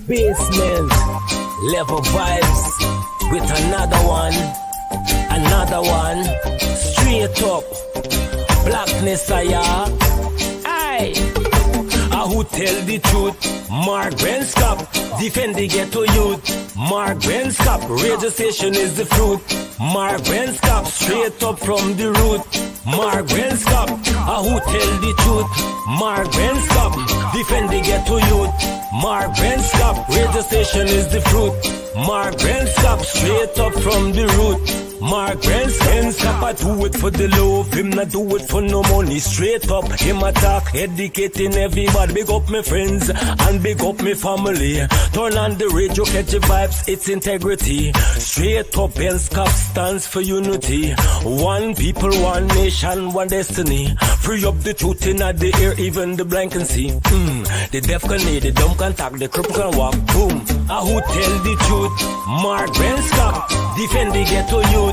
Basement, level vibes with another one, straight up, blackness aye. Who tell the truth? Mark Benskop, defend the ghetto youth. Mark Benskop, radio station is the fruit. Mark Benskop, straight up from the root. Mark Benskop, who tell the truth? Mark Benskop, defend the ghetto youth. Mark Benskop, radio station is the fruit. Mark Benskop, straight up from the root. Mark Benskop, I do it for the love, him not do it for no money. Straight up, him attack, educating everybody. Big up my friends and big up my family. Turn on the radio, catch the vibes, it's integrity. Straight up, Benskop stands for unity. One people, one nation, one destiny. Free up the truth in the air, even the blind can see. The deaf can hear, the dumb can talk, the cripple can walk. Boom. Who tell the truth? Mark Benskop, defend the ghetto youth.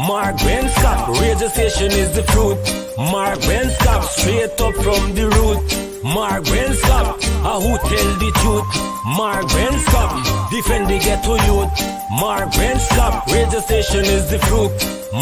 Mark Benskop, radio station is the fruit. Mark Benskop, straight up from the root. Mark Benskop, who tell the truth? Mark Benskop, defend the ghetto youth. Mark Benskop, radio station is the fruit.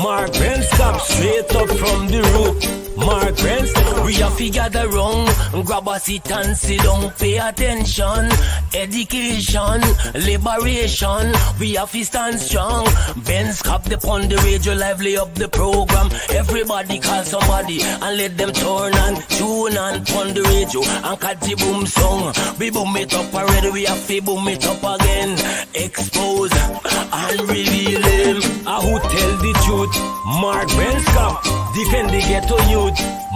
Mark Benskop, straight up from the root. Mark Benskop, we have to gather wrong, grab a seat and sit down, pay attention. Education, liberation, we have to stand strong. Benskop upon the radio, lively up the program. Everybody call somebody and let them turn and tune and on the radio and catch the boom song. We boom it up already, we have to boom it up again. Expose and reveal him. Who tell the truth? Mark Benskop, defend the ghetto youth.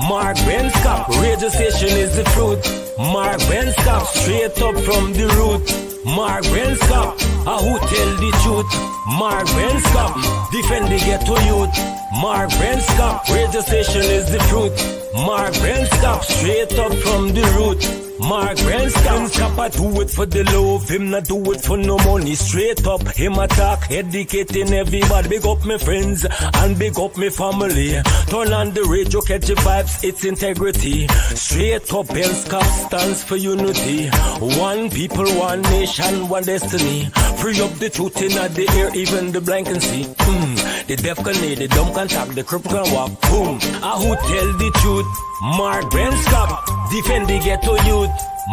Mark Benskop, radio station is the fruit. Mark Benskop, straight up from the root. Mark Benskop, who tell the truth? Mark Benskop, defend the ghetto youth. Mark Benskop, radio station is the fruit. Mark Benskop, straight up from the root. Mark Benskop, I do it for the love, him not do it for no money. Straight up, him attack, educating everybody. Big up my friends and big up my family. Turn on the radio, catch the vibes, it's integrity. Straight up, Benskop stands for unity. One people, one nation, one destiny. Free up the truth in the air, even the blind can see. The deaf can hear, the dumb can talk, the cripple can walk. Boom. Who tell the truth? Mark Benskop, defend the ghetto youth.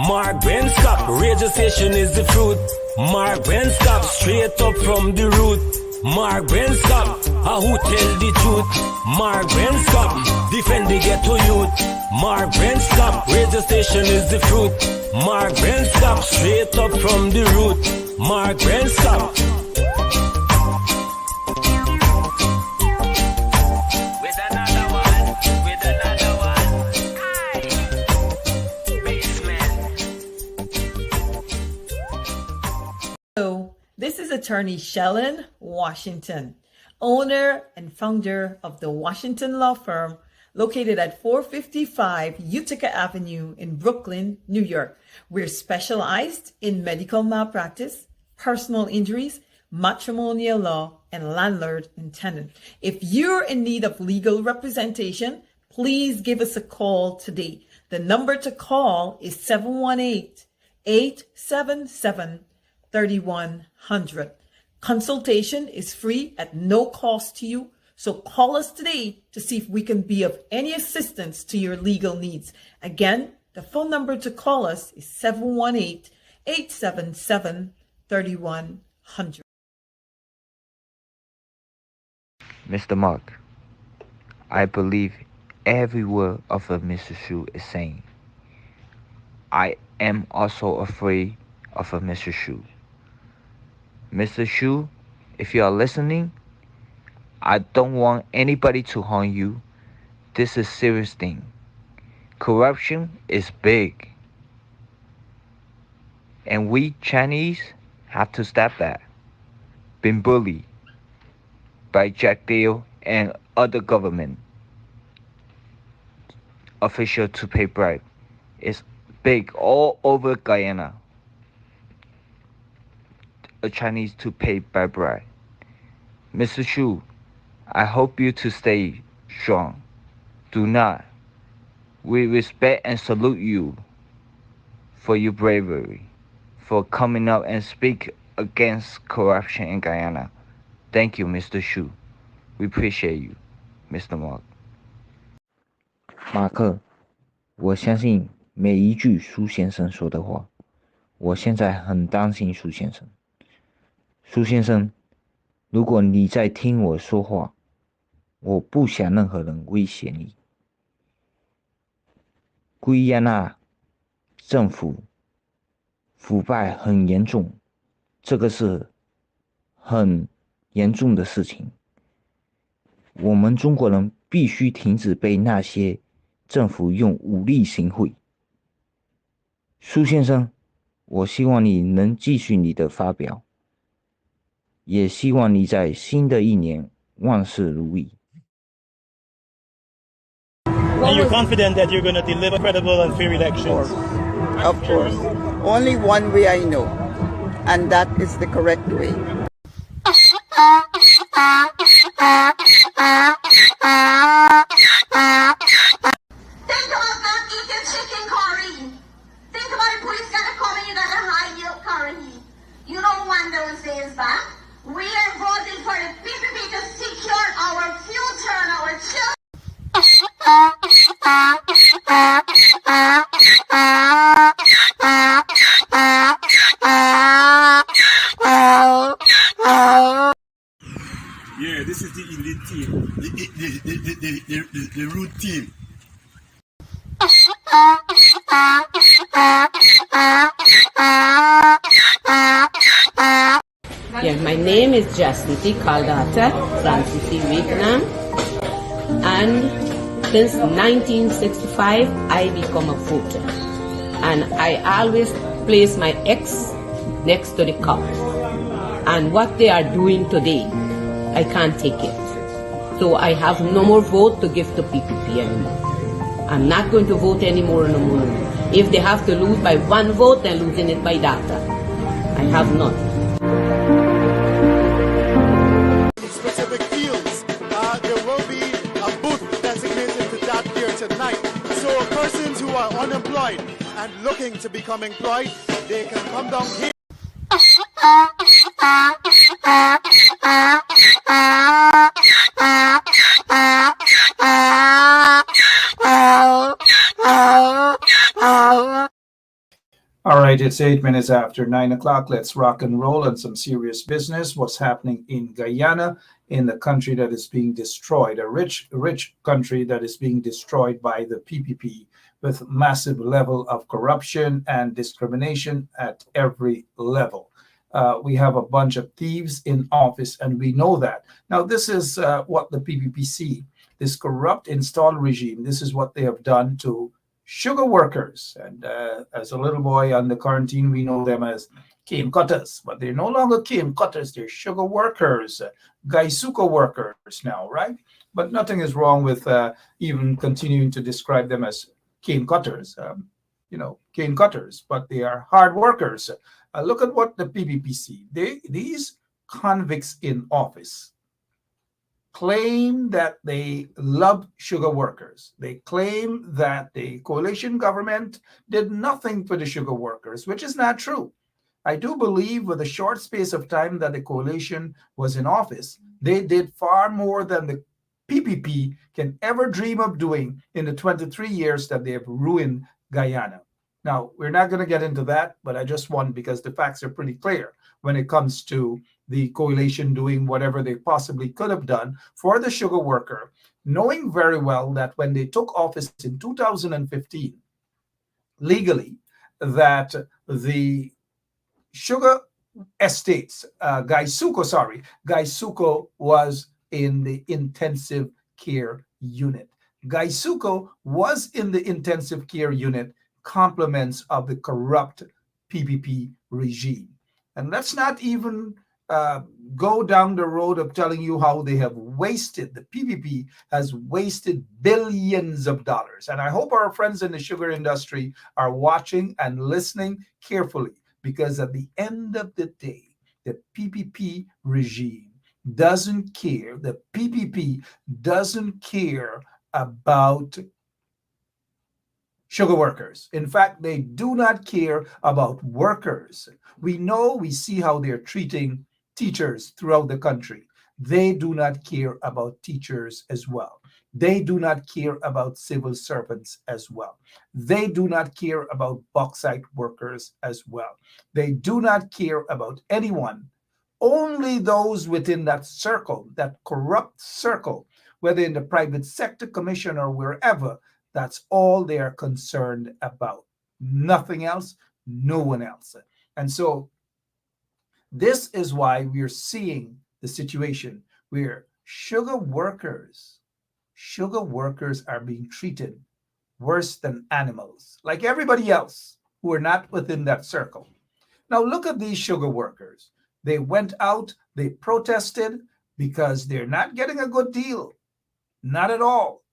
Mark Benskop, radio station is the fruit. Mark Benskop, straight up from the root. Mark Benskop, who tell the truth? Mark Benskop, defend the ghetto youth. Mark Benskop, radio station is the fruit. Mark Benskop, straight up from the root. Mark Benskop. This is attorney Shellen Washington, owner and founder of the Washington Law Firm, located at 455 Utica Avenue in Brooklyn, New York. We're specialized in medical malpractice, personal injuries, matrimonial law, and landlord and tenant. If you're in need of legal representation, please give us a call today. The number to call is 718-877-3100. Consultation is free at no cost to you, so call us today to see if we can be of any assistance to your legal needs. Again, the phone number to call us is 718-877-3100. Mr. Mark, I believe every word of Mr. Shu is saying. I am also afraid of Mr. Shu. Mr. Shu, if you are listening, I don't want anybody to harm you. This is a serious thing. Corruption is big. And we Chinese have to stop that. Been bullied by Jack Dale and other government officials to pay bribe. It's big all over Guyana. A Chinese to pay by bribe. Mr. Shu, I hope you to stay strong. Do not. We respect and salute you for your bravery, for coming up and speak against corruption in Guyana. Thank you, Mr. Shu. We appreciate you, Mr. Mark. 马克，我相信每一句苏先生说的话。我现在很担心苏先生。苏先生，如果你在听我说话，我不想任何人威胁你。圭亚那政府腐败很严重，这个是很严重的事情。我们中国人必须停止被那些政府用武力行贿。苏先生，我希望你能继续你的发表，也希望你在新的一年万事如意。And you're confident that you're going to deliver credible and fair elections? Of course. Only one way I know, and that is the correct way. Think about not eating chicken curry. Think about the police gotta come and you gotta hide your curry. You don't want those days back. We are voting for the PPP to secure our future and our children. Yeah, this is the elite team, the root team. Yeah, my name is Jasmine Kaldata, Francis Vietnam, and since 1965 I become a voter, and I always place my ex next to the cup, and what they are doing today, I can't take it. So I have no more vote to give to PPP anymore. I'm not going to vote anymore no more. If they have to lose by one vote, they're losing it by data. I have none. In specific fields, there will be a booth designated to that here tonight. So persons who are unemployed and looking to become employed, they can come down here. All right, it's 8 minutes after 9 o'clock. Let's rock and roll on some serious business. What's happening in Guyana, in the country that is being destroyed, a rich country that is being destroyed by the PPP, with massive level of corruption and discrimination at every level. We have a bunch of thieves in office, and we know that. Now, this is what the PPP see, this corrupt installed regime. This is what they have done to sugar workers. And as a little boy on the quarantine, we know them as cane cutters, but they're no longer cane cutters. They're sugar workers, gaisuka workers now, right? But nothing is wrong with even continuing to describe them as cane cutters, cane cutters, but they are hard workers. Look at what the PPP see. These convicts in office claim that they love sugar workers. They claim that the coalition government did nothing for the sugar workers, which is not true. I do believe with the short space of time that the coalition was in office, they did far more than the PPP can ever dream of doing in the 23 years that they have ruined Guyana. Now, we're not going to get into that, but I just want, because the facts are pretty clear when it comes to the coalition doing whatever they possibly could have done for the sugar worker, knowing very well that when they took office in 2015, legally, that the sugar estates, Gaisuko was in the intensive care unit. Gaisuko was in the intensive care unit, compliments of the corrupt PPP regime. And let's not even go down the road of telling you how they have wasted, the PPP has wasted billions of dollars. And I hope our friends in the sugar industry are watching and listening carefully, because at the end of the day, the PPP regime doesn't care. The PPP doesn't care about sugar workers. In fact, they do not care about workers. We see how they're treating teachers throughout the country. They do not care about teachers as well. They do not care about civil servants as well. They do not care about bauxite workers as well. They do not care about anyone. Only those within that circle, that corrupt circle, whether in the private sector, commission, or wherever, that's all they are concerned about. Nothing else, no one else. And so this is why we're seeing the situation where sugar workers are being treated worse than animals, like everybody else who are not within that circle. Now look at these sugar workers. They went out, they protested because they're not getting a good deal. Not at all.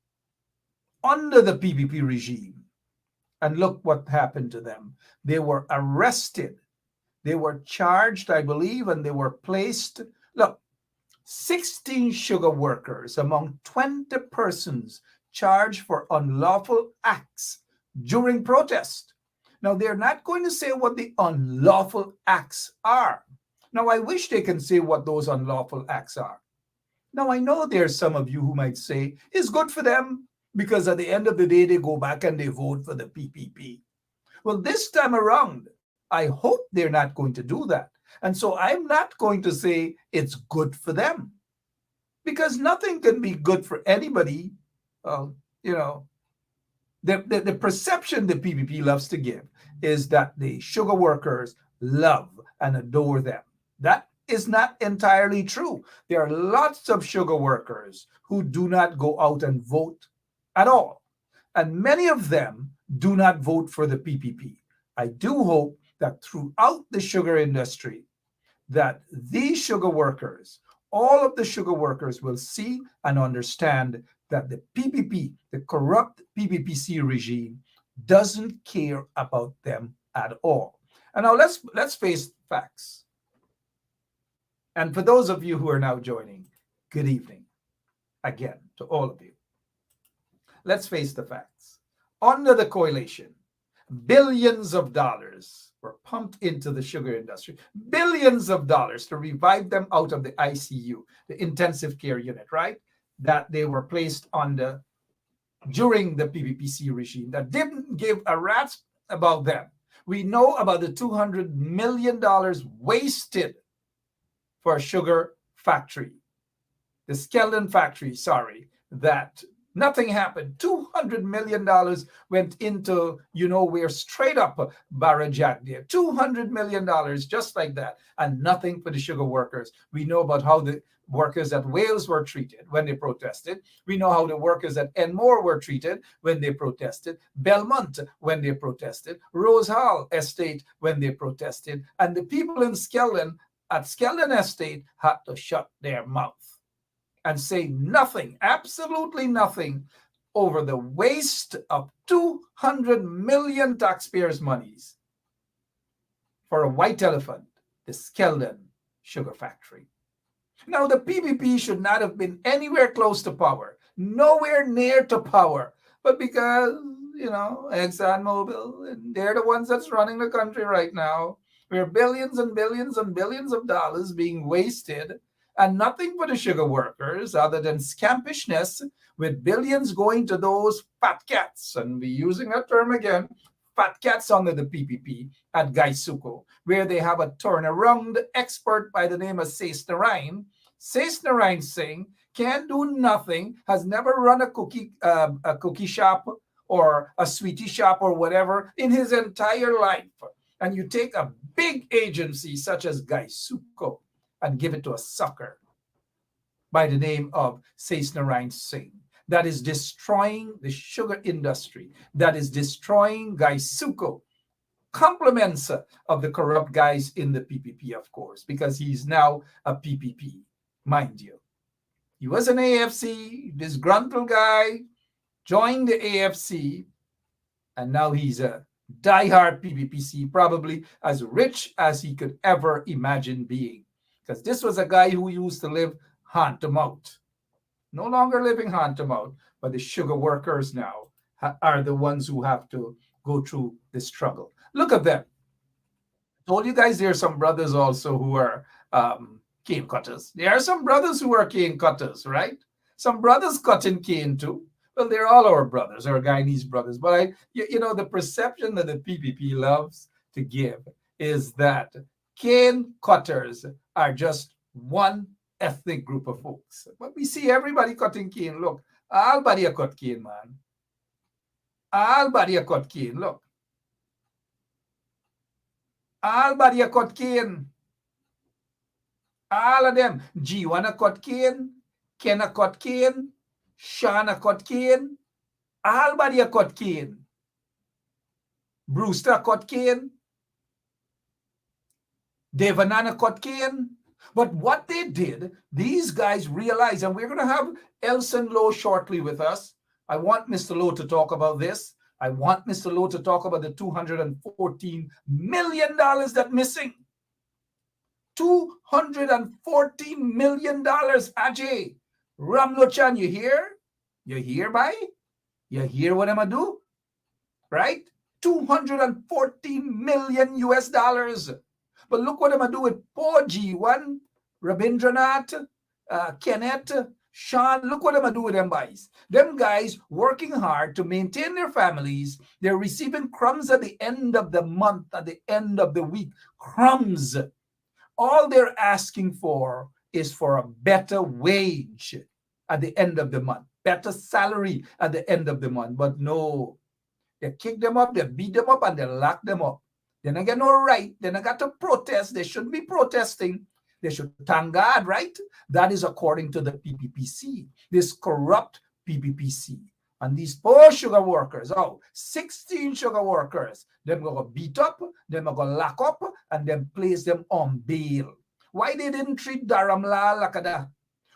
Under the PPP regime. And look what happened to them. They were arrested. They were charged, I believe, and they were placed. Look, 16 sugar workers among 20 persons charged for unlawful acts during protest. Now, they're not going to say what the unlawful acts are. Now, I wish they can say what those unlawful acts are. Now, I know there's some of you who might say it's good for them because at the end of the day, they go back and they vote for the PPP. Well, this time around, I hope they're not going to do that. And so I'm not going to say it's good for them because nothing can be good for anybody. The perception the PPP loves to give is that the sugar workers love and adore them. That is not entirely true. There are lots of sugar workers who do not go out and vote at all. And many of them do not vote for the PPP. I do hope that throughout the sugar industry, that these sugar workers, all of the sugar workers will see and understand that the PPP, the corrupt PPPC regime, doesn't care about them at all. And now let's face facts. And for those of you who are now joining, good evening again to all of you. Let's face the facts. Under the coalition, billions of dollars were pumped into the sugar industry, billions of dollars to revive them out of the ICU, the intensive care unit, right? That they were placed under during the PPPC regime that didn't give a rat's about them. We know about the $200 million wasted for a sugar factory, the Skeldon factory, that nothing happened. $200 million went into, where straight up Barajat there. $200 million, just like that, and nothing for the sugar workers. We know about how the workers at Wales were treated when they protested. We know how the workers at Enmore were treated when they protested, Belmont when they protested, Rose Hall Estate when they protested, and the people in Skeldon at Skeldon Estate had to shut their mouth and say nothing, absolutely nothing, over the waste of 200 million taxpayers' monies for a white elephant, the Skeldon sugar factory. Now, the PPP should not have been anywhere close to power, nowhere near to power, but because, ExxonMobil, and they're the ones that's running the country right now, where billions and billions and billions of dollars being wasted and nothing for the sugar workers other than scampishness, with billions going to those fat cats, and we're using that term again, fat cats under the PPP at Gaisuko, where they have a turnaround expert by the name of Sais Narain. Sais Narain Singh can't do nothing, has never run a cookie shop or a sweetie shop or whatever in his entire life. And you take a big agency such as Gaisuko and give it to a sucker by the name of Sais Narain Singh, that is destroying the sugar industry, that is destroying Gaisuko, compliments of the corrupt guys in the PPP, of course, because he's now a PPP, mind you. He was an AFC, disgruntled guy, joined the AFC, and now he's a diehard PPPC, probably as rich as he could ever imagine being. Because this was a guy who used to live hand to mouth. No longer living hand to mouth, but the sugar workers now are the ones who have to go through the struggle. Look at them. Told you guys there are some brothers also who are cane cutters. There are some brothers who are cane cutters, right? Some brothers cutting cane too. Well, they're all our brothers, our Guyanese brothers. But the perception that the PPP loves to give is that cane cutters are just one ethnic group of folks. But we see everybody cutting cane. Look, all body a cut cane, man. All body a cut cane. Look. All body a cut cane. All of them. G1 a cut cane. Ken a cut cane. Sean a cut cane. All body a cut cane. Brewster a cut cane. Devanan a cut cane. But what they did, these guys realized, and we're going to have Elson Lowe shortly with us. I want Mr. Lowe to talk about this. I want Mr. Lowe to talk about the $214 million that's missing. $214 million, Ajay. Ramlochan, you hear? You hear, bye? You hear what I'm going to do? Right? $214 million US dollars. But look what I'm going to do with poor G1, Rabindranath, Kenneth, Sean. Look what I'm going to do with them guys. Them guys working hard to maintain their families. They're receiving crumbs at the end of the month, at the end of the week. Crumbs. All they're asking for is for a better wage at the end of the month. Better salary at the end of the month. But no. They kick them up, they beat them up, and they lock them up. They don't get no right. They don't got to protest. They shouldn't be protesting. They should thank God, right? That is according to the PPPC, this corrupt PPPC. And these poor sugar workers, 16 sugar workers, them going to beat up, them going to lock up, and then place them on bail. Why they didn't treat Dharamlal Lakada?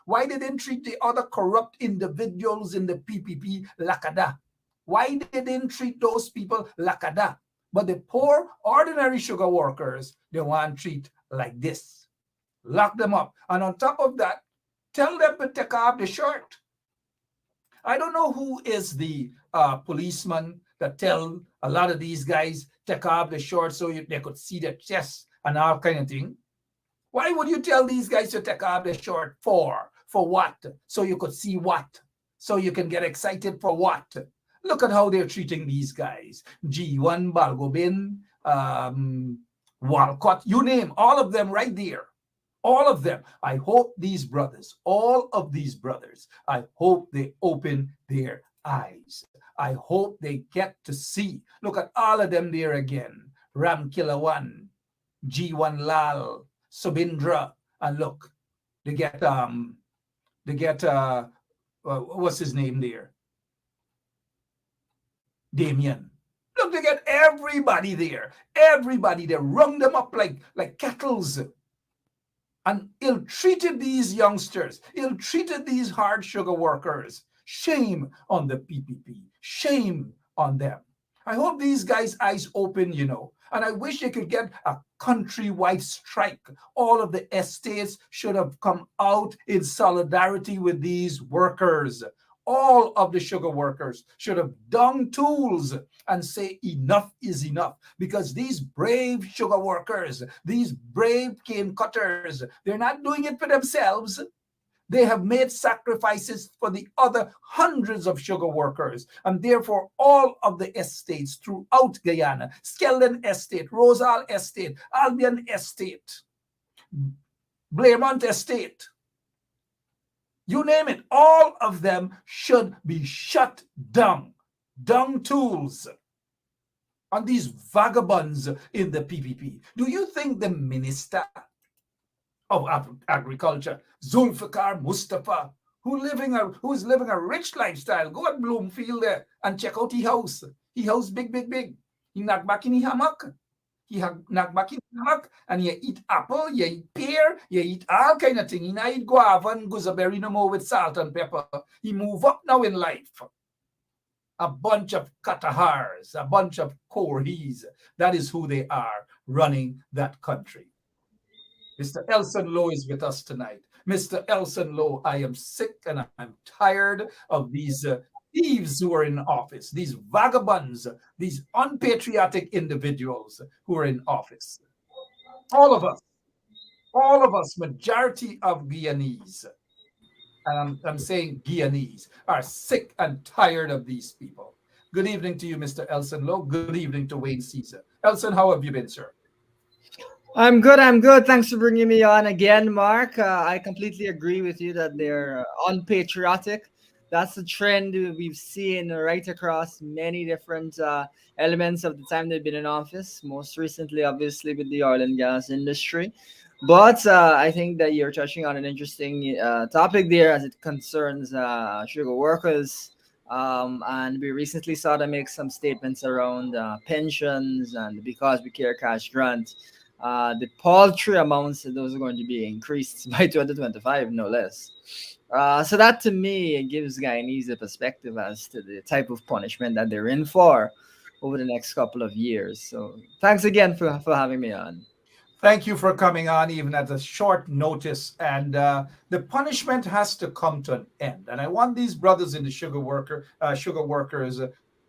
Why they didn't treat the other corrupt individuals in the PPP Lakada? Why they didn't treat those people Lakada? But the poor, ordinary sugar workers, they want to treat like this. Lock them up. And on top of that, tell them to take off the shirt. I don't know who is the policeman that tell a lot of these guys take off the shirt so they could see their chest and all kind of thing. Why would you tell these guys to take off the shirt for? For what? So you could see what? So you can get excited for what? Look at how they're treating these guys. G1, Balgobin, Walcott, you name all of them right there. All of them. I hope these brothers, all of these brothers, I hope they open their eyes. I hope they get to see. Look at all of them there again. Ram Kilawan, G1 Lal, Subindra, and look, they get what's his name there? Damien. Look, they get everybody there. Everybody. They rung them up like kettles. And ill-treated these youngsters. Ill-treated these hard sugar workers. Shame on the PPP. Shame on them. I hope these guys' eyes open, And I wish they could get a countrywide strike. All of the estates should have come out in solidarity with these workers. All of the sugar workers should have done tools and say enough is enough, because these brave sugar workers, these brave cane cutters, they're not doing it for themselves. They have made sacrifices for the other hundreds of sugar workers, and therefore all of the estates throughout Guyana, Skeldon Estate, Rosal Estate, Albion Estate, Blairmont Estate, you name it, all of them should be shut down. Dung tools on these vagabonds in the PPP. Do you think the Minister of Agriculture, Zulfikar Mustafa, who's living a rich lifestyle, go at Bloomfield there and check out his house. His house big. He knock back in his hammock. He knock back in his hammock and you eat apple, you eat pear, you eat all kind of thing. He not eat guava and gooseberry no more with salt and pepper. He move up now in life. A bunch of Katahars, a bunch of Korhis. That is who they are running that country. Mr. Elson Lowe is with us tonight. Mr. Elson Lowe, I am sick and I'm tired of these thieves who are in office, these vagabonds, these unpatriotic individuals who are in office. All of us, majority of Guyanese, and I'm saying Guyanese, are sick and tired of these people. Good evening to you, Mr. Elson Lowe. Good evening to Wayne Caesar. Elson, how have you been, sir? I'm good. I'm good. Thanks for bringing me on again, Mark. I completely agree with you that they're unpatriotic. That's a trend we've seen right across many different elements of the time they've been in office. Most recently, obviously, with the oil and gas industry. But I think that you're touching on an interesting topic there as it concerns sugar workers. And we recently saw them make some statements around pensions and because we care cash grant. The paltry amounts that those are going to be increased by 2025, no less. So that to me gives Guyanese a perspective as to the type of punishment that they're in for over the next couple of years. So thanks again for having me on. Thank you for coming on, even at a short notice. And the punishment has to come to an end. And I want these brothers in the sugar workers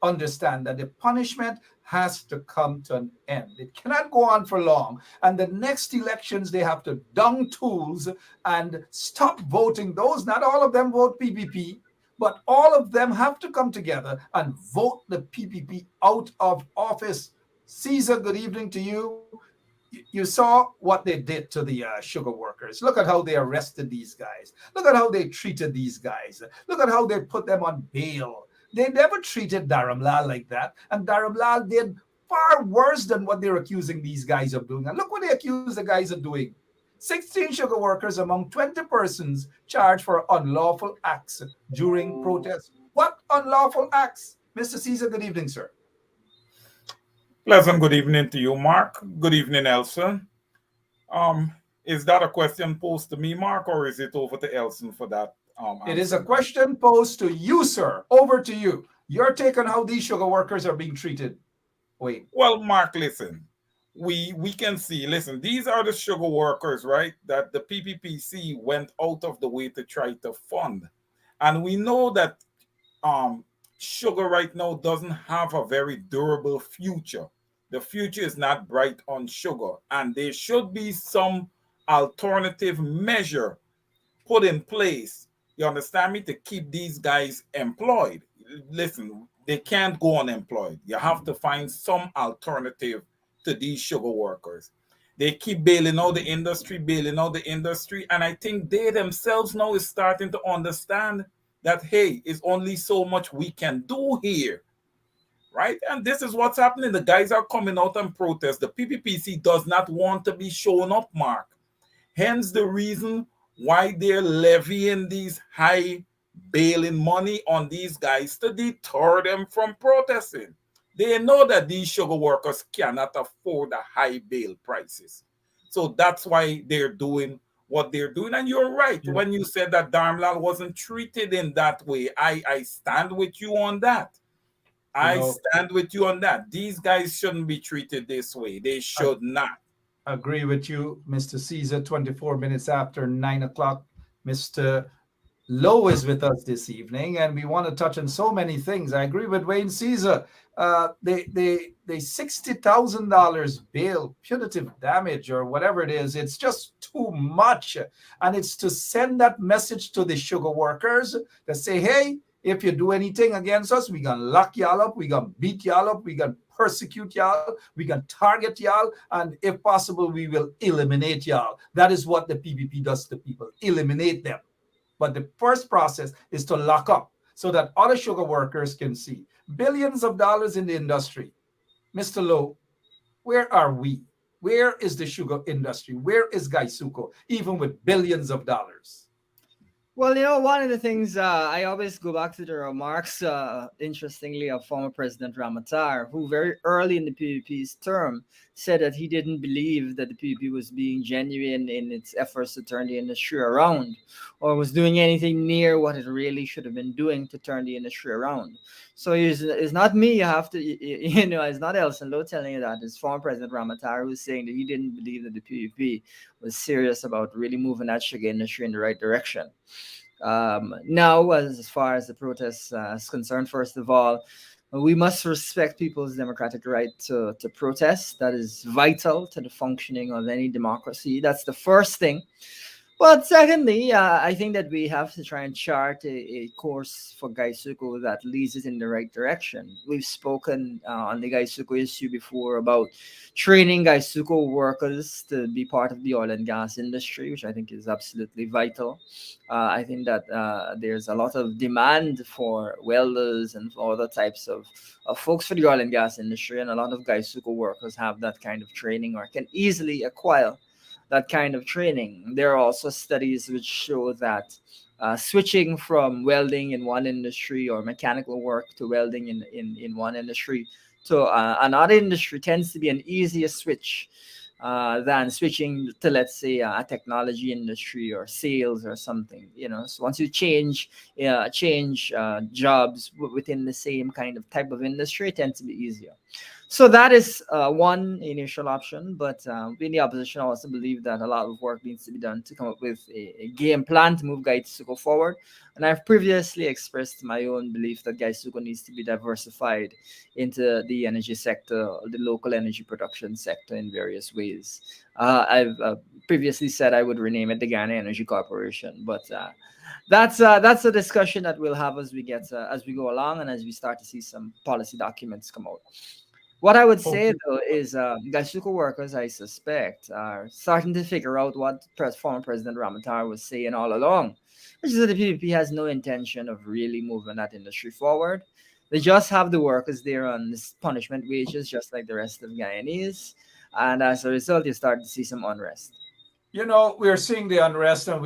understand that the punishment has to come to an end. It cannot go on for long. And the next elections, they have to dung tools and stop voting those. Not all of them vote PPP, but all of them have to come together and vote the PPP out of office. Caesar, good evening to you. You saw what they did to the sugar workers. Look at how they arrested these guys. Look at how they treated these guys. Look at how they put them on bail. They never treated Dharamlal like that. And Dharamlal did far worse than what they're accusing these guys of doing. And look what they accuse the guys of doing. 16 sugar workers among 20 persons charged for unlawful acts during protests. What unlawful acts? Mr. Caesar, good evening, sir. Pleasant good evening to you, Mark. Good evening, Elson. Is that a question posed to me, Mark, or is it over to Elson for that? It is a question posed to you, sir. Over to you. Your take on how these sugar workers are being treated. Wait. Well, Mark, listen. We can see, listen, these are the sugar workers, right, that the PPPC went out of the way to try to fund. And we know that sugar right now doesn't have a very durable future. The future is not bright on sugar, and there should be some alternative measure put in place, you understand me, to keep these guys employed. Listen, they can't go unemployed. You have to find some alternative to these sugar workers. They keep bailing out the industry, and I think they themselves now is starting to understand that, hey, it's only so much we can do here, right? And this is what's happening. The guys are coming out and protest. The PPPC does not want to be shown up, Mark. Hence the reason why they're levying these high bailing money on these guys to deter them from protesting. They know that these sugar workers cannot afford the high bail prices. So that's why they're doing what they're doing. And you're right when you said that Dharamlal wasn't treated in that way. I stand with you on that. I stand with you on that. These guys shouldn't be treated this way. They should not. Agree with you, Mr. Caesar. 24 minutes after 9 o'clock, Mr. Lowe is with us this evening, and we want to touch on so many things. I agree with Wayne Caesar. They $60,000 bail, punitive damage, or whatever it is. It's just too much, and it's to send that message to the sugar workers that say, hey, if you do anything against us, we're going to lock y'all up, we're going to beat y'all up, we're going to persecute y'all, we're going to target y'all, and if possible, we will eliminate y'all. That is what the PPP does to people, eliminate them. But the first process is to lock up so that other sugar workers can see. Billions of dollars in the industry. Mr. Lowe, where are we? Where is the sugar industry? Where is Gaisuco, even with billions of dollars? Well, one of the things I always go back to the remarks, interestingly, of former President Ramatar, who very early in the PPP's term said that he didn't believe that the PPP was being genuine in its efforts to turn the industry around or was doing anything near what it really should have been doing to turn the industry around. So it's not me, you have to, it's not Elson Lowe telling you that. It's former President Ramatar who's saying that he didn't believe that the PPP was serious about really moving that sugar industry in the right direction. Now, as far as the protest is concerned, first of all, we must respect people's democratic right to protest. That is vital to the functioning of any democracy. That's the first thing. But secondly, I think that we have to try and chart a course for Gaisuko that leads it in the right direction. We've spoken on the Gaisuko issue before about training Gaisuko workers to be part of the oil and gas industry, which I think is absolutely vital. I think that there's a lot of demand for welders and for other types of folks for the oil and gas industry, and a lot of Gaisuko workers have that kind of training or can easily acquire that kind of training. There are also studies which show that switching from welding in one industry or mechanical work to welding in one industry to another industry tends to be an easier switch than switching to, let's say, a technology industry or sales or something. So once you change jobs within the same kind of type of industry, it tends to be easier. So that is one initial option, but we in the opposition also believe that a lot of work needs to be done to come up with a game plan to move Gaisuko forward. And I've previously expressed my own belief that Gaisuko needs to be diversified into the energy sector, the local energy production sector in various ways. I've previously said I would rename it the Guyana Energy Corporation, but that's a discussion that we'll have as we go along and as we start to see some policy documents come out. What I would say, though, is Gaisuko workers, I suspect, are starting to figure out what former President Ramatar was saying all along, which is that the PPP has no intention of really moving that industry forward. They just have the workers there on this punishment wages, just like the rest of Guyanese. And as a result, you start to see some unrest. We're seeing the unrest, and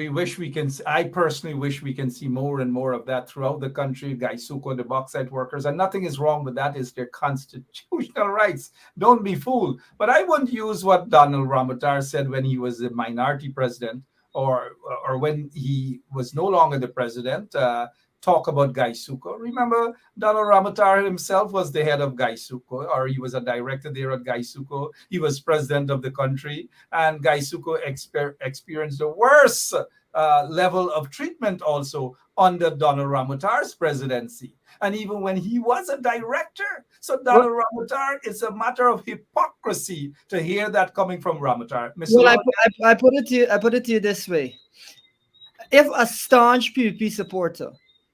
I personally wish we can see more and more of that throughout the country. Gaisuko, the bauxite workers, and nothing is wrong with that. It's their constitutional rights. Don't be fooled. But I wouldn't use what Donald Ramatar said when he was the minority president, or when he was no longer the president. Talk about Gaisuko. Remember, Donald Ramatar himself was the head of Gaisuko, or he was a director there at Gaisuko. He was president of the country, and Gaisuko experienced the worst level of treatment also under Donald Ramatar's presidency. And even when he was a director. So Donald Ramatar, it's a matter of hypocrisy to hear that coming from Ramatar. Well, I put it to you this way. If a staunch PPP supporter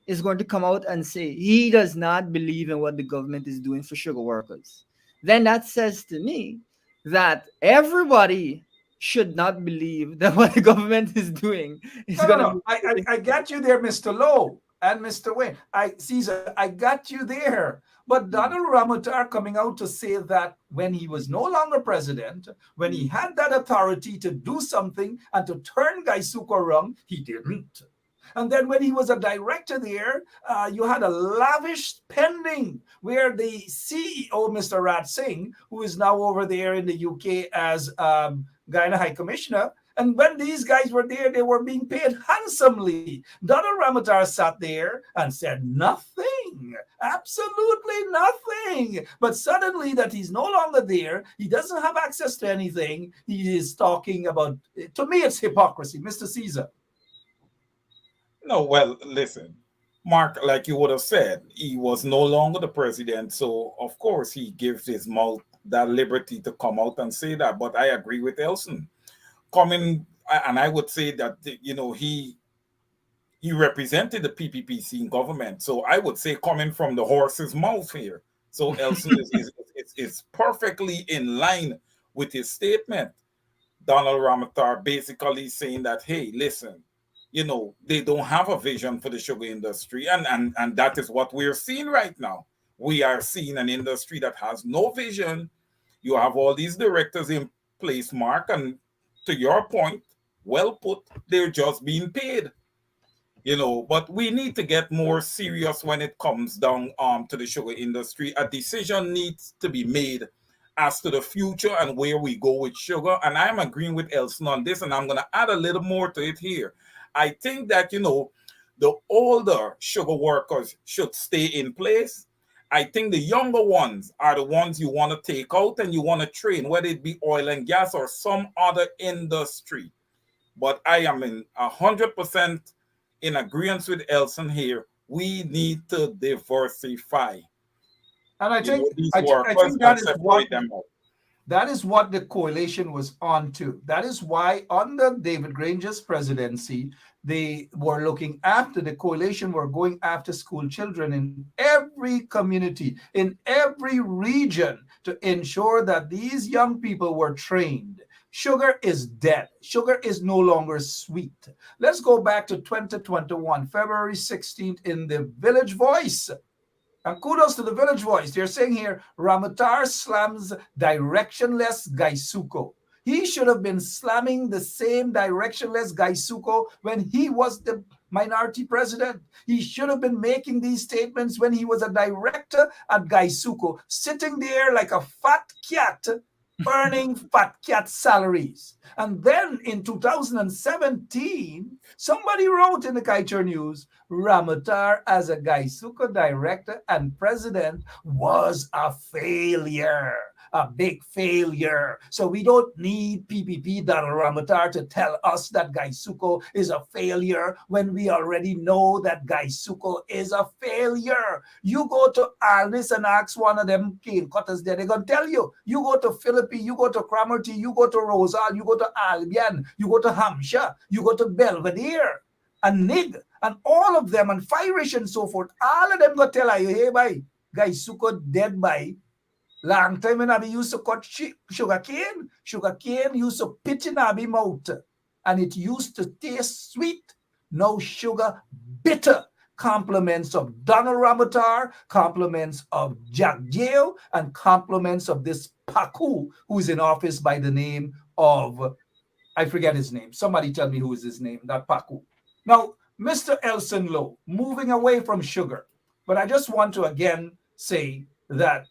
is going to come out and say he does not believe in what the government is doing for sugar workers, then that says to me that everybody should not believe that what the government is doing is going to. I got you there, Mr. Lowe and Mr. Wayne. Caesar, I got you there. But Donald Ramatar coming out to say that when he was no longer president, when he had that authority to do something and to turn Gaisuko around, he didn't. And then when he was a director there, you had a lavish spending where the CEO, Mr. Rat Singh, who is now over there in the UK as Guyana High Commissioner, and when these guys were there, they were being paid handsomely. Donald Ramatar sat there and said nothing, absolutely nothing. But suddenly that he's no longer there, he doesn't have access to anything. He is talking about, to me, it's hypocrisy. Mr. Caesar. No, well, listen, Mark, like you would have said, he was no longer the president. So, of course, he gives his mouth that liberty to come out and say that. But I agree with Elson. And I would say that, he represented the PPPC in government. So I would say coming from the horse's mouth here. So Elson is perfectly in line with his statement. Donald Ramatar basically saying that, hey, listen, they don't have a vision for the sugar industry. And that is what we're seeing right now. We are seeing an industry that has no vision. You have all these directors in place, Mark, and to your point, well put, they're just being paid. But we need to get more serious when it comes down to the sugar industry. A decision needs to be made as to the future and where we go with sugar. And I'm agreeing with Elson on this, and I'm going to add a little more to it here. I think that, the older sugar workers should stay in place. I think the younger ones are the ones you want to take out and you want to train, whether it be oil and gas or some other industry. But I am in 100% in agreement with Elson here, we need to diversify. And I think these I workers think and that is what separate them out. that is what the coalition was on to. That is why under David Granger's presidency, they were looking after the coalition were going after school children in every community, in every region to ensure that these young people were trained. Sugar is dead. Sugar is no longer sweet. Let's go back to 2021, February 16th in the Village Voice. And kudos to the Village Voice. They're saying here, Ramatar slams directionless Gaisuko. He should have been slamming the same directionless Gaisuko when he was the minority president. He should have been making these statements when he was a director at Gaisuko, sitting there like a fat cat, earning fat cat salaries. And then in 2017, somebody wrote in the Kaiser News, Ramatar as a Gaisuko director and president was a failure, a big failure. So we don't need PPP Donald Ramatar to tell us that Gaisuko is a failure when we already know that Gaisuko is a failure. You go to Alnis and ask one of them cane cutters there, they're going to tell you. You go to Philippi, you go to Cromarty, you go to Rosal, you go to Albion, you go to Hampshire, you go to Belvedere, and Nig, and all of them, and Firish and so forth, all of them go tell you, hey, bye, Gaisuko dead by. Long time when I used to cut sugar cane used to pitch in our mouth, and it used to taste sweet. No sugar, bitter. Compliments of Donald Ramatar, compliments of Jack Jail, and compliments of this Paku, who's in office by the name of, I forget his name. Somebody tell me who is his name, that Paku. Now, Mr. Elson Lowe, moving away from sugar, but I just want to again say that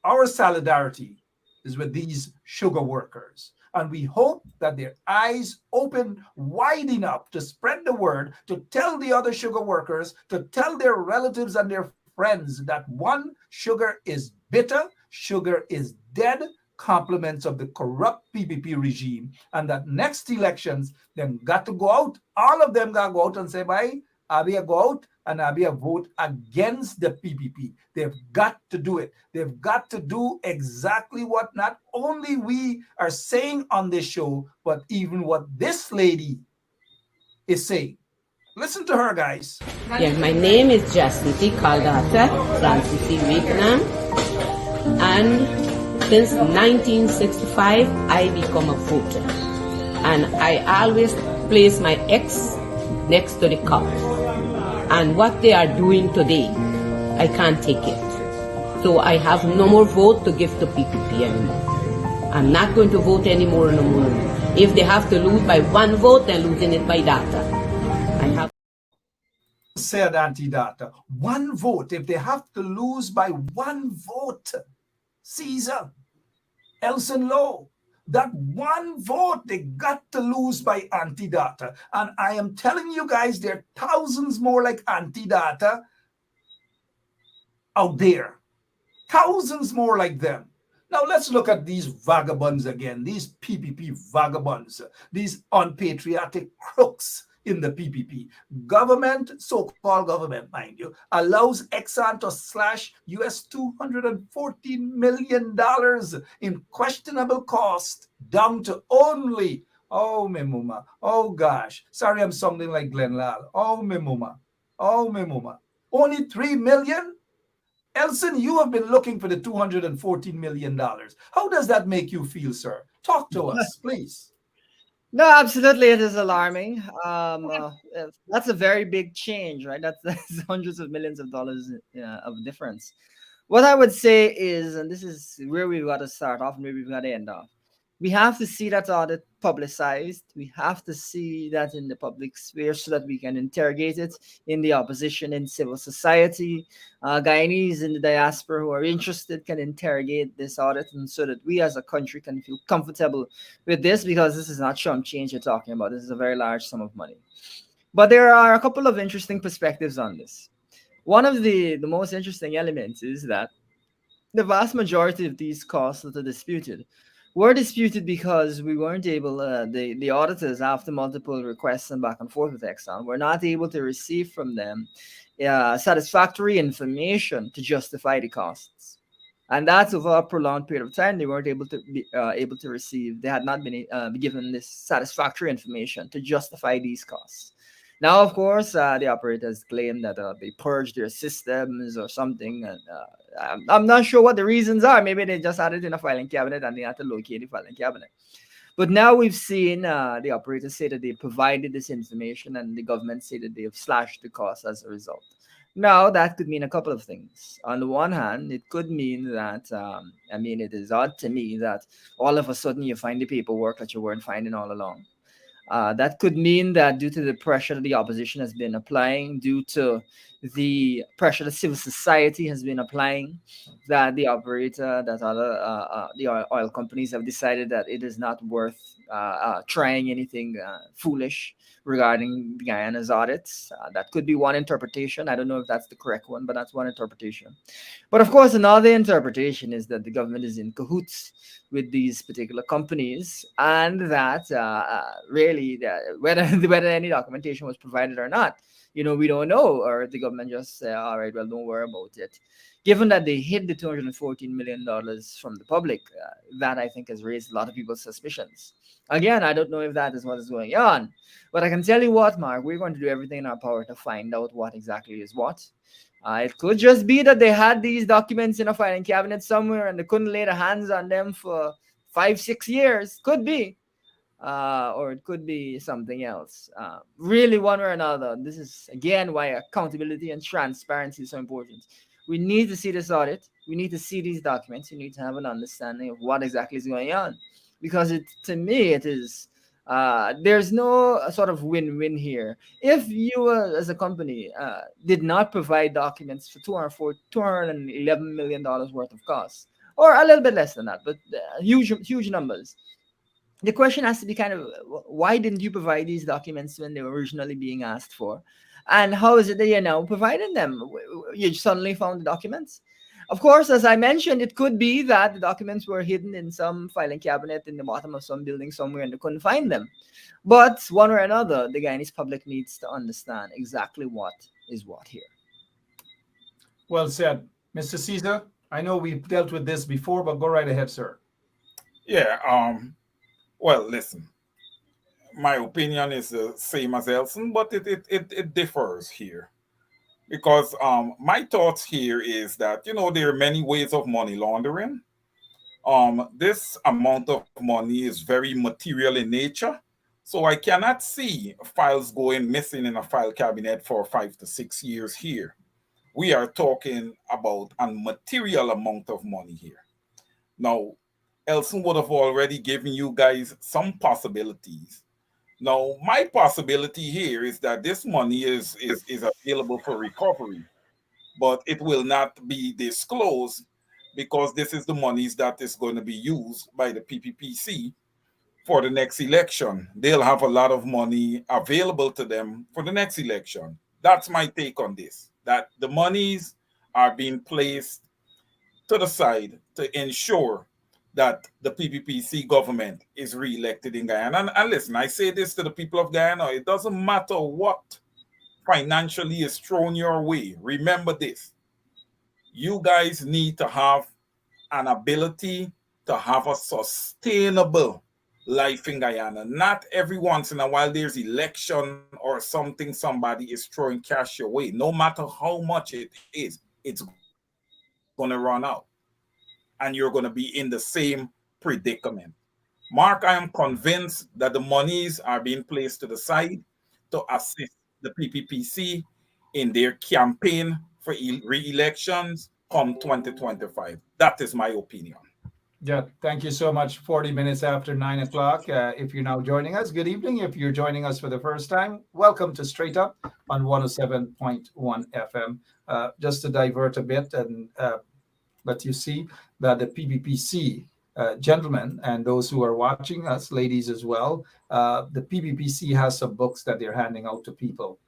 our solidarity is with these sugar workers. And we hope that their eyes open wide enough to spread the word, to tell the other sugar workers, to tell their relatives and their friends that one, sugar is bitter, sugar is dead, compliments of the corrupt PPP regime, and that next elections, them got to go out, all of them got to go out and say, bye, Abia go out and Abia vote against the PPP. They've got to do it. They've got to do exactly what not only we are saying on this show, but even what this lady is saying. Listen to her, guys. Yeah, my name is Jasnity Kaldata from CC Vietnam, and since 1965, I become a voter, and I always place my ex next to the cup. And what they are doing today, I can't take it. So I have no more vote to give to PPP anymore. I'm not going to vote anymore no more. If they have to lose by one vote, they're losing it by data. I have said anti-data. One vote. If they have to lose by one vote, Caesar, Elson Lowe, that one vote they got to lose by anti-data. And I am telling you guys, there are thousands more like anti-data out there. Thousands more like them. Now let's look at these vagabonds again, these PPP vagabonds, these unpatriotic crooks in the PPP. Government, so-called government, mind you, allows Exxon to slash US $214 million in questionable cost down to only, oh, Memuma, oh gosh, sorry I'm sounding like Glenn Lal, oh, Memuma, only $3 million? Elson, you have been looking for the $214 million. How does that make you feel, sir? Talk to us, please. No, absolutely, it is alarming. That's a very big change, right? That's hundreds of millions of dollars of difference. What I would say is, and this is where we've got to start off and where we've got to end off, we have to see that audit publicized. We have to see that in the public sphere so that we can interrogate it in the opposition, in civil society. Guyanese in the diaspora who are interested can interrogate this audit, and so that we as a country can feel comfortable with this, because this is not chump change you're talking about. This is a very large sum of money. But there are a couple of interesting perspectives on this. One of the most interesting elements is that the vast majority of these costs that are disputed were disputed because we weren't able, the auditors, after multiple requests and back and forth with Exxon, were not able to receive from them satisfactory information to justify the costs. And that's over a prolonged period of time. They weren't able to be able to receive. They had not been given this satisfactory information to justify these costs. Now, of course, the operators claim that they purged their systems or something. And I'm not sure what the reasons are. Maybe they just had it in a filing cabinet and they had to locate the filing cabinet. But now we've seen the operators say that they provided this information and the government say that they have slashed the cost as a result. Now, that could mean a couple of things. On the one hand, it could mean that, it is odd to me that all of a sudden you find the paperwork that you weren't finding all along. That could mean that due to the pressure that the opposition has been applying, due to the pressure that civil society has been applying, that the operator, that other the oil companies have decided that it is not worth trying anything foolish regarding Guyana's audits. That could be one interpretation. I don't know if that's the correct one, but that's one interpretation. But of course, another interpretation is that the government is in cahoots with these particular companies, and that really whether any documentation was provided or not, we don't know, or the government just say, all right, well, don't worry about it. Given that they hid the $214 million from the public, that I think has raised a lot of people's suspicions. Again, I don't know if that is what is going on, but I can tell you what, Mark, we're going to do everything in our power to find out what exactly is what. It could just be that they had these documents in a filing cabinet somewhere and they couldn't lay their hands on them for 5-6 years. Could be. Or it could be something else. Really, one way or another. This is, again, why accountability and transparency is so important. We need to see this audit. We need to see these documents. We need to have an understanding of what exactly is going on. Because to me, it is... there's no sort of win-win here. If you, as a company, did not provide documents for $211 million worth of costs, or a little bit less than that, but huge numbers, the question has to be kind of, why didn't you provide these documents when they were originally being asked for? And how is it that you're now providing them? You suddenly found the documents? Of course, as I mentioned, it could be that the documents were hidden in some filing cabinet in the bottom of some building somewhere and they couldn't find them. But one way or another, the Guyanese public needs to understand exactly what is what here. Well said. Mr. Caesar, I know we've dealt with this before, but go right ahead, sir. Yeah, well, listen, my opinion is the same as Elson, but it differs here. Because my thoughts here is that, there are many ways of money laundering. This amount of money is very material in nature. So I cannot see files going missing in a file cabinet for 5 to 6 years here. We are talking about a material amount of money here. Now, Elson would have already given you guys some possibilities. Now, my possibility here is that this money is available for recovery, but it will not be disclosed because this is the monies that is going to be used by the PPPC for the next election. They'll have a lot of money available to them for the next election. That's my take on this, that the monies are being placed to the side to ensure that the PPPC government is re-elected in Guyana. And listen, I say this to the people of Guyana, it doesn't matter what financially is thrown your way. Remember this, you guys need to have an ability to have a sustainable life in Guyana. Not every once in a while there's election or something, somebody is throwing cash your way. No matter how much it is, it's going to run out. And you're going to be in the same predicament. Mark, I am convinced that the monies are being placed to the side to assist the PPPC in their campaign for re-elections come 2025. That is my opinion. Yeah, thank you so much. 40 minutes after 9 o'clock. If you're now joining us, good evening. If you're joining us for the first time, welcome to Straight Up on 107.1 FM. Just to divert a bit and let you see that the PPPC gentlemen and those who are watching us, ladies as well, the PPPC has some books that they're handing out to people.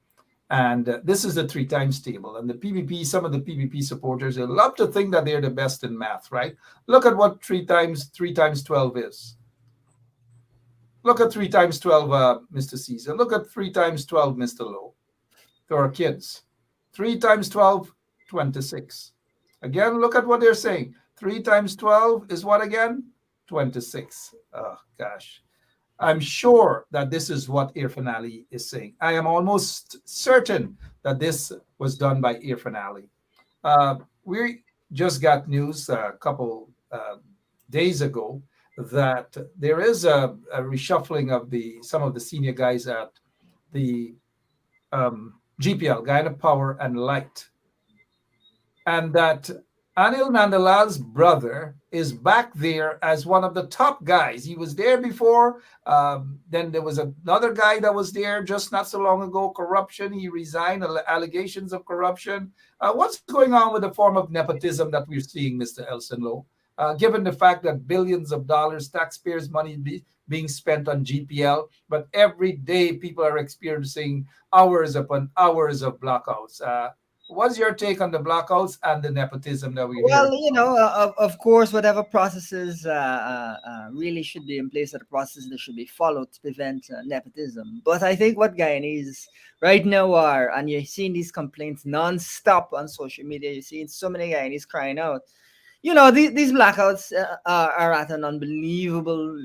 And this is the 3 times table. And the PPP, some of the PPP supporters, they love to think that they're the best in math, right? Look at what 3 times 12 is. Look at 3 times 12, Mr. Caesar. Look at 3 times 12, Mr. Lowe. To our kids. 3 times 12, 26. Again, look at what they're saying. 3 times 12 is what again? 26. Oh, gosh. I'm sure that this is what Irfan Ali is saying. I am almost certain that this was done by Irfan Ali. We just got news a couple days ago that there is a reshuffling of some of the senior guys at the GPL, Guyana Power and Light, and that Anil Nandalal's brother is back there as one of the top guys. He was there before. Then there was another guy that was there just not so long ago, corruption. He resigned, allegations of corruption. What's going on with the form of nepotism that we're seeing, Mr. Elson Lowe? Given the fact that billions of dollars, taxpayers' money being spent on GPL, but every day people are experiencing hours upon hours of blackouts. What's your take on the blackouts and the nepotism that we Well, hear? of course, whatever processes really should be in place, are the processes that should be followed to prevent nepotism. But I think what Guyanese right now are, and you're seeing these complaints non-stop on social media, you're seeing so many Guyanese crying out. These blackouts are at an unbelievable,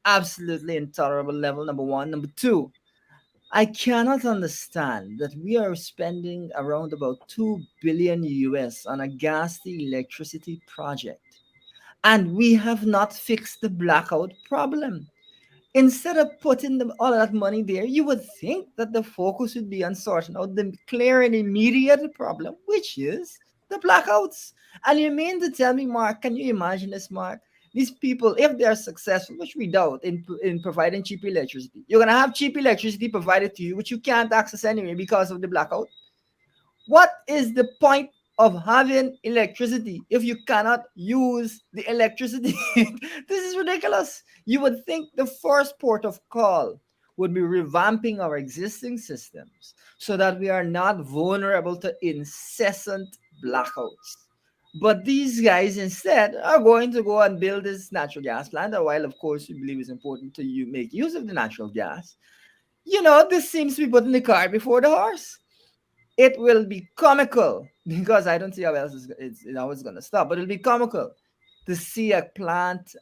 absolutely intolerable level, number one. Number two, I cannot understand that we are spending around about 2 billion US on a gas to electricity project, and we have not fixed the blackout problem. Instead of putting all of that money there, you would think that the focus would be on sorting out the clear and immediate problem, which is the blackouts. And you mean to tell me, Mark, can you imagine this, Mark? These people, if they are successful, which we doubt, in providing cheap electricity, you're going to have cheap electricity provided to you, which you can't access anyway because of the blackout. What is the point of having electricity if you cannot use the electricity? This is ridiculous. You would think the first port of call would be revamping our existing systems so that we are not vulnerable to incessant blackouts. But these guys instead are going to go and build this natural gas plant. And while, of course, we believe it's important to make use of the natural gas, this seems to be putting the cart before the horse. It will be comical because I don't see how else it's going to stop. But it'll be comical to see a plant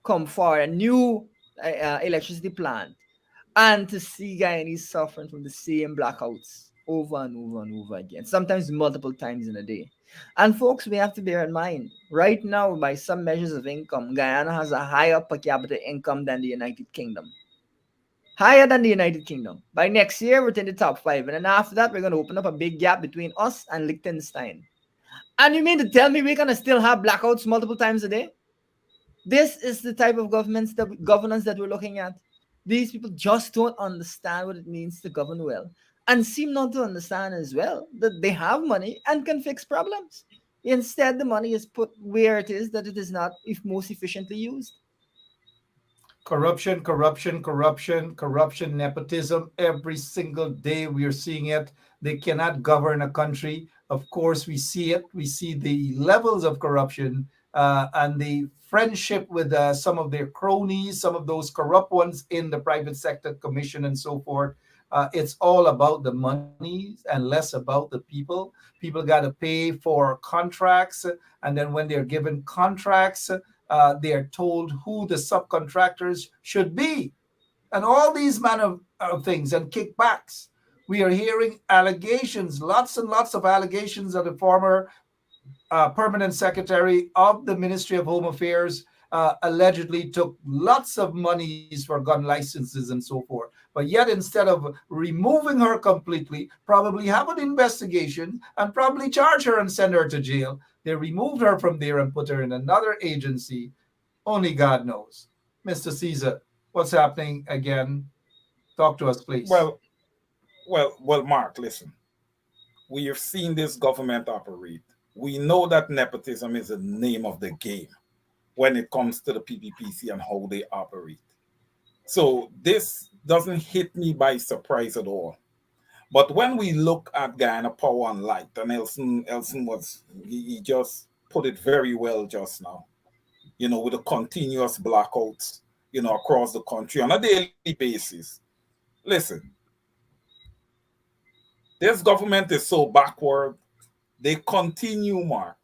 come forward, a new electricity plant, and to see Guyanese suffering from the same blackouts over and over and over again, sometimes multiple times in a day. And folks, we have to bear in mind, right now, by some measures of income, Guyana has a higher per capita income than the United Kingdom. Higher than the United Kingdom. By next year, we're in the top 5. And then after that, we're going to open up a big gap between us and Liechtenstein. And you mean to tell me we're going to still have blackouts multiple times a day? This is the type of governance that we're looking at. These people just don't understand what it means to govern well, and seem not to understand as well that they have money and can fix problems. Instead, the money is put where it is that it is not most efficiently used. Corruption, nepotism. Every single day we are seeing it. They cannot govern a country. Of course, we see it. We see the levels of corruption and the friendship with some of their cronies, some of those corrupt ones in the private sector commission and so forth. It's all about the money and less about the people. People got to pay for contracts, and then when they're given contracts, they are told who the subcontractors should be, and all these manner of things and kickbacks. We are hearing allegations, lots and lots of allegations of the former permanent secretary of the Ministry of Home Affairs allegedly took lots of monies for gun licenses and so forth. But yet, instead of removing her completely, probably have an investigation and probably charge her and send her to jail, they removed her from there and put her in another agency. Only God knows. Mr. Caesar, what's happening again? Talk to us, please. Well, Mark, listen. We have seen this government operate. We know that nepotism is the name of the game when it comes to the PPPC and how they operate. So this doesn't hit me by surprise at all. But when we look at Guyana Power and Light, and Elson he just put it very well just now, with the continuous blackouts, across the country on a daily basis. Listen, this government is so backward. They continue, Mark,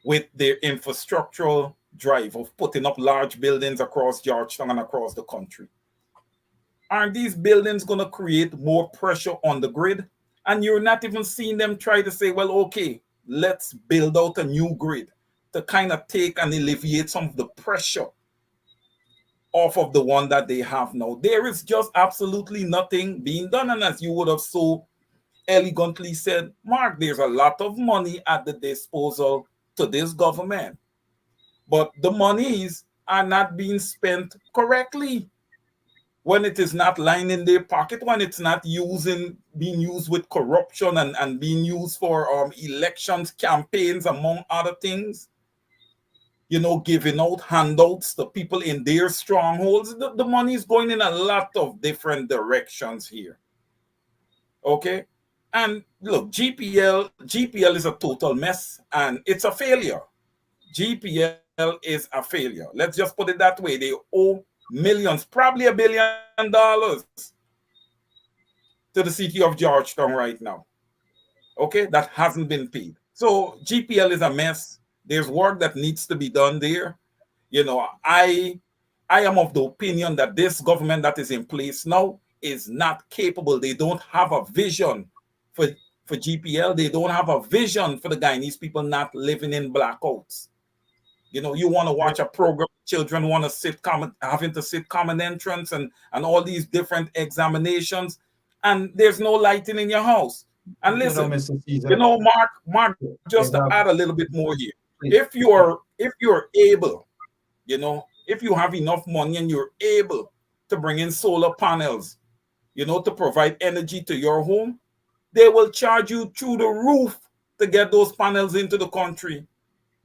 with their infrastructural drive of putting up large buildings across Georgetown and across the country. Aren't these buildings going to create more pressure on the grid? And you're not even seeing them try to say, well, okay, let's build out a new grid to kind of take and alleviate some of the pressure off of the one that they have now. There is just absolutely nothing being done. And as you would have so elegantly said, Mark, there's a lot of money at the disposal to this government, but the monies are not being spent correctly. When it is not lying in their pocket, when it's not being used with corruption and being used for elections, campaigns, among other things, giving out handouts to people in their strongholds, the money is going in a lot of different directions here. Okay? And look, GPL is a total mess and it's a failure. GPL is a failure. Let's just put it that way. They owe millions, probably $1 billion to the city of Georgetown right now. Okay, that hasn't been paid. So GPL is a mess. There's work that needs to be done there. I am of the opinion that this government that is in place now is not capable. They don't have a vision for GPL. They don't have a vision for the Guyanese people not living in blackouts. You want to watch a program, children want to having to sit common entrance and all these different examinations, and there's no lighting in your house. And listen, Mark, just to add a little bit more here. If you're able, if you have enough money and you're able to bring in solar panels, to provide energy to your home, they will charge you through the roof to get those panels into the country.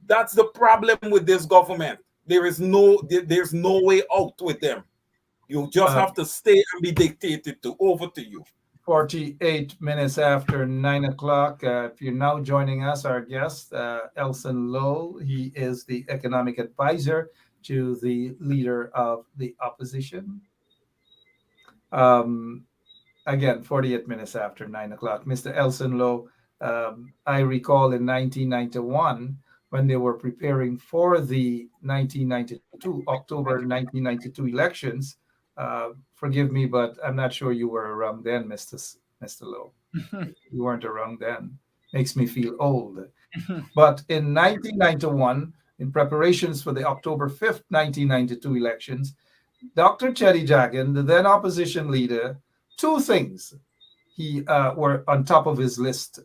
That's the problem with this government. There's no way out with them. You just have to stay and be dictated to. Over to you. 48 minutes after 9 o'clock. If you're now joining us, our guest, Elson Lowe, he is the economic advisor to the leader of the opposition. Again, 48 minutes after 9 o'clock. Mr. Elson Lowe, I recall in 1991, when they were preparing for the October 1992 elections. Forgive me, but I'm not sure you were around then, Mr. Lowe. You weren't around then. Makes me feel old. But in 1991, in preparations for the October 5th, 1992 elections, Dr. Chetty Jagan, the then opposition leader, two things he were on top of his list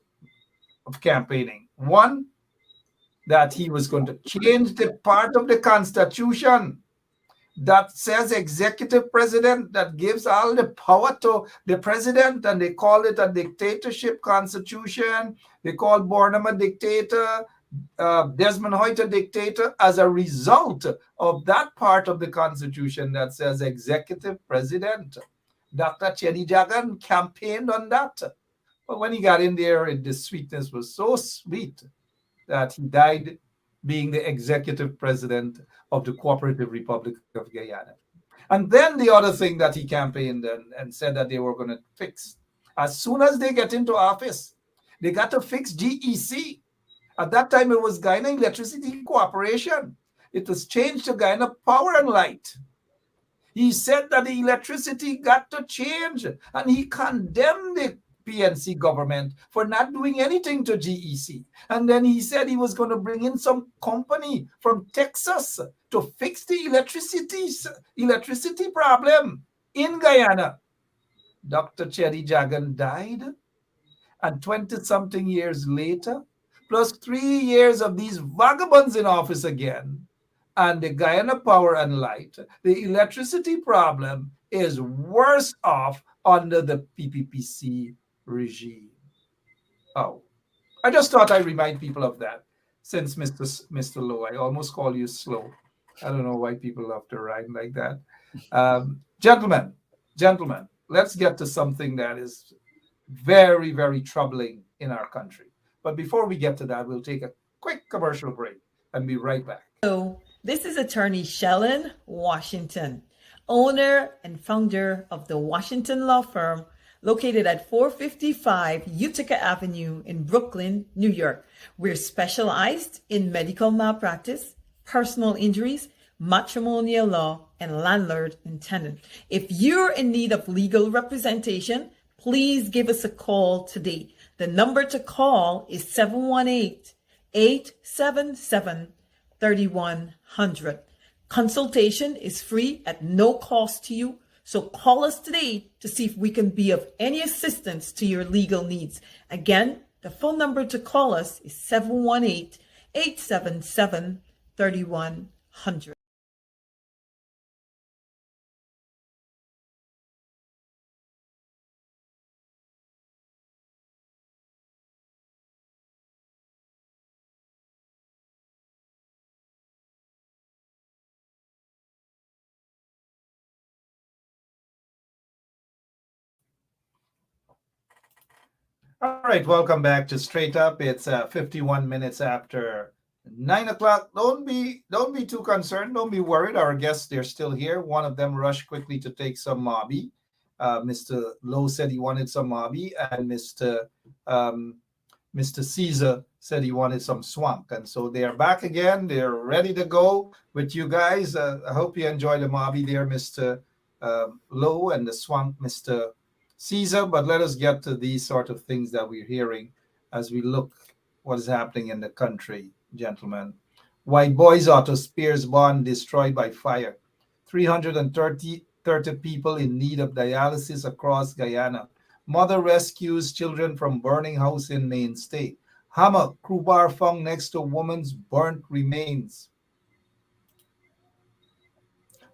of campaigning. One, that he was going to change the part of the Constitution that says executive president, that gives all the power to the president, and they call it a dictatorship constitution. They call Burnham a dictator, Desmond Hoyt a dictator, as a result of that part of the Constitution that says executive president. Dr. Chetty Jagan campaigned on that. But when he got in there, the sweetness was so sweet that he died being the executive president of the Cooperative Republic of Guyana. And then the other thing that he campaigned and said that they were going to fix, as soon as they get into office, they got to fix GEC. At that time, it was Guyana Electricity Corporation. It was changed to Guyana Power and Light. He said that the electricity got to change, and he condemned the PNC government for not doing anything to GEC. And then he said he was going to bring in some company from Texas to fix the electricity problem in Guyana. Dr. Chetty Jagan died, and 20-something years later, plus 3 years of these vagabonds in office again, and the Guyana Power and Light, the electricity problem is worse off under the PPPC regime. Oh, I just thought I'd remind people of that. Since Mr. Lowe, I almost call you slow. I don't know why people love to rhyme like that. Gentlemen, let's get to something that is very, very troubling in our country. But before we get to that, we'll take a quick commercial break and be right back. So, this is attorney Shellen Washington, owner and founder of the Washington Law Firm, located at 455 Utica Avenue in Brooklyn, New York. We're specialized in medical malpractice, personal injuries, matrimonial law, and landlord and tenant. If you're in need of legal representation, please give us a call today. The number to call is 718-877-3100. Consultation is free at no cost to you. So call us today to see if we can be of any assistance to your legal needs. Again, the phone number to call us is 718-877-3100. All right, welcome back to Straight Up. It's 51 minutes after 9 o'clock. Don't be too concerned. Don't be worried. Our guests, they're still here. One of them rushed quickly to take some Mobby. Mr. Lowe said he wanted some Mobby, and Mr. Caesar said he wanted some Swamp. And so they are back again. They're ready to go with you guys. I hope you enjoy the Mobby there, Mr. Lowe, and the Swamp, Mr. Caesar. But let us get to these sort of things that we're hearing as we look what is happening in the country, gentlemen. White Boys Auto Spears Bond destroyed by fire. 330 people in need of dialysis across Guyana. Mother rescues children from burning house in Maine State. Hammer crowbar found next to woman's burnt remains.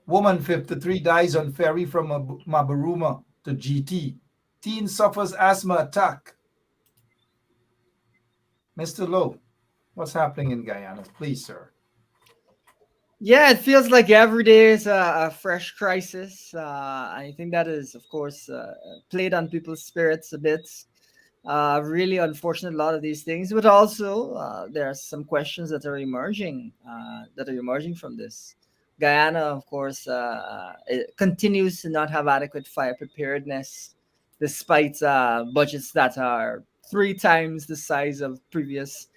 Woman 53 dies on ferry from Mabaruma to GT. Teen suffers asthma attack. Mr. Lowe, what's happening in Guyana? Please, sir. Yeah, it feels like every day is a fresh crisis. I think that is, of course, played on people's spirits a bit. Really unfortunate, a lot of these things, but also there are some questions that are emerging from this. Guyana, of course, it continues to not have adequate fire preparedness, despite budgets that are 3 times the size of budgets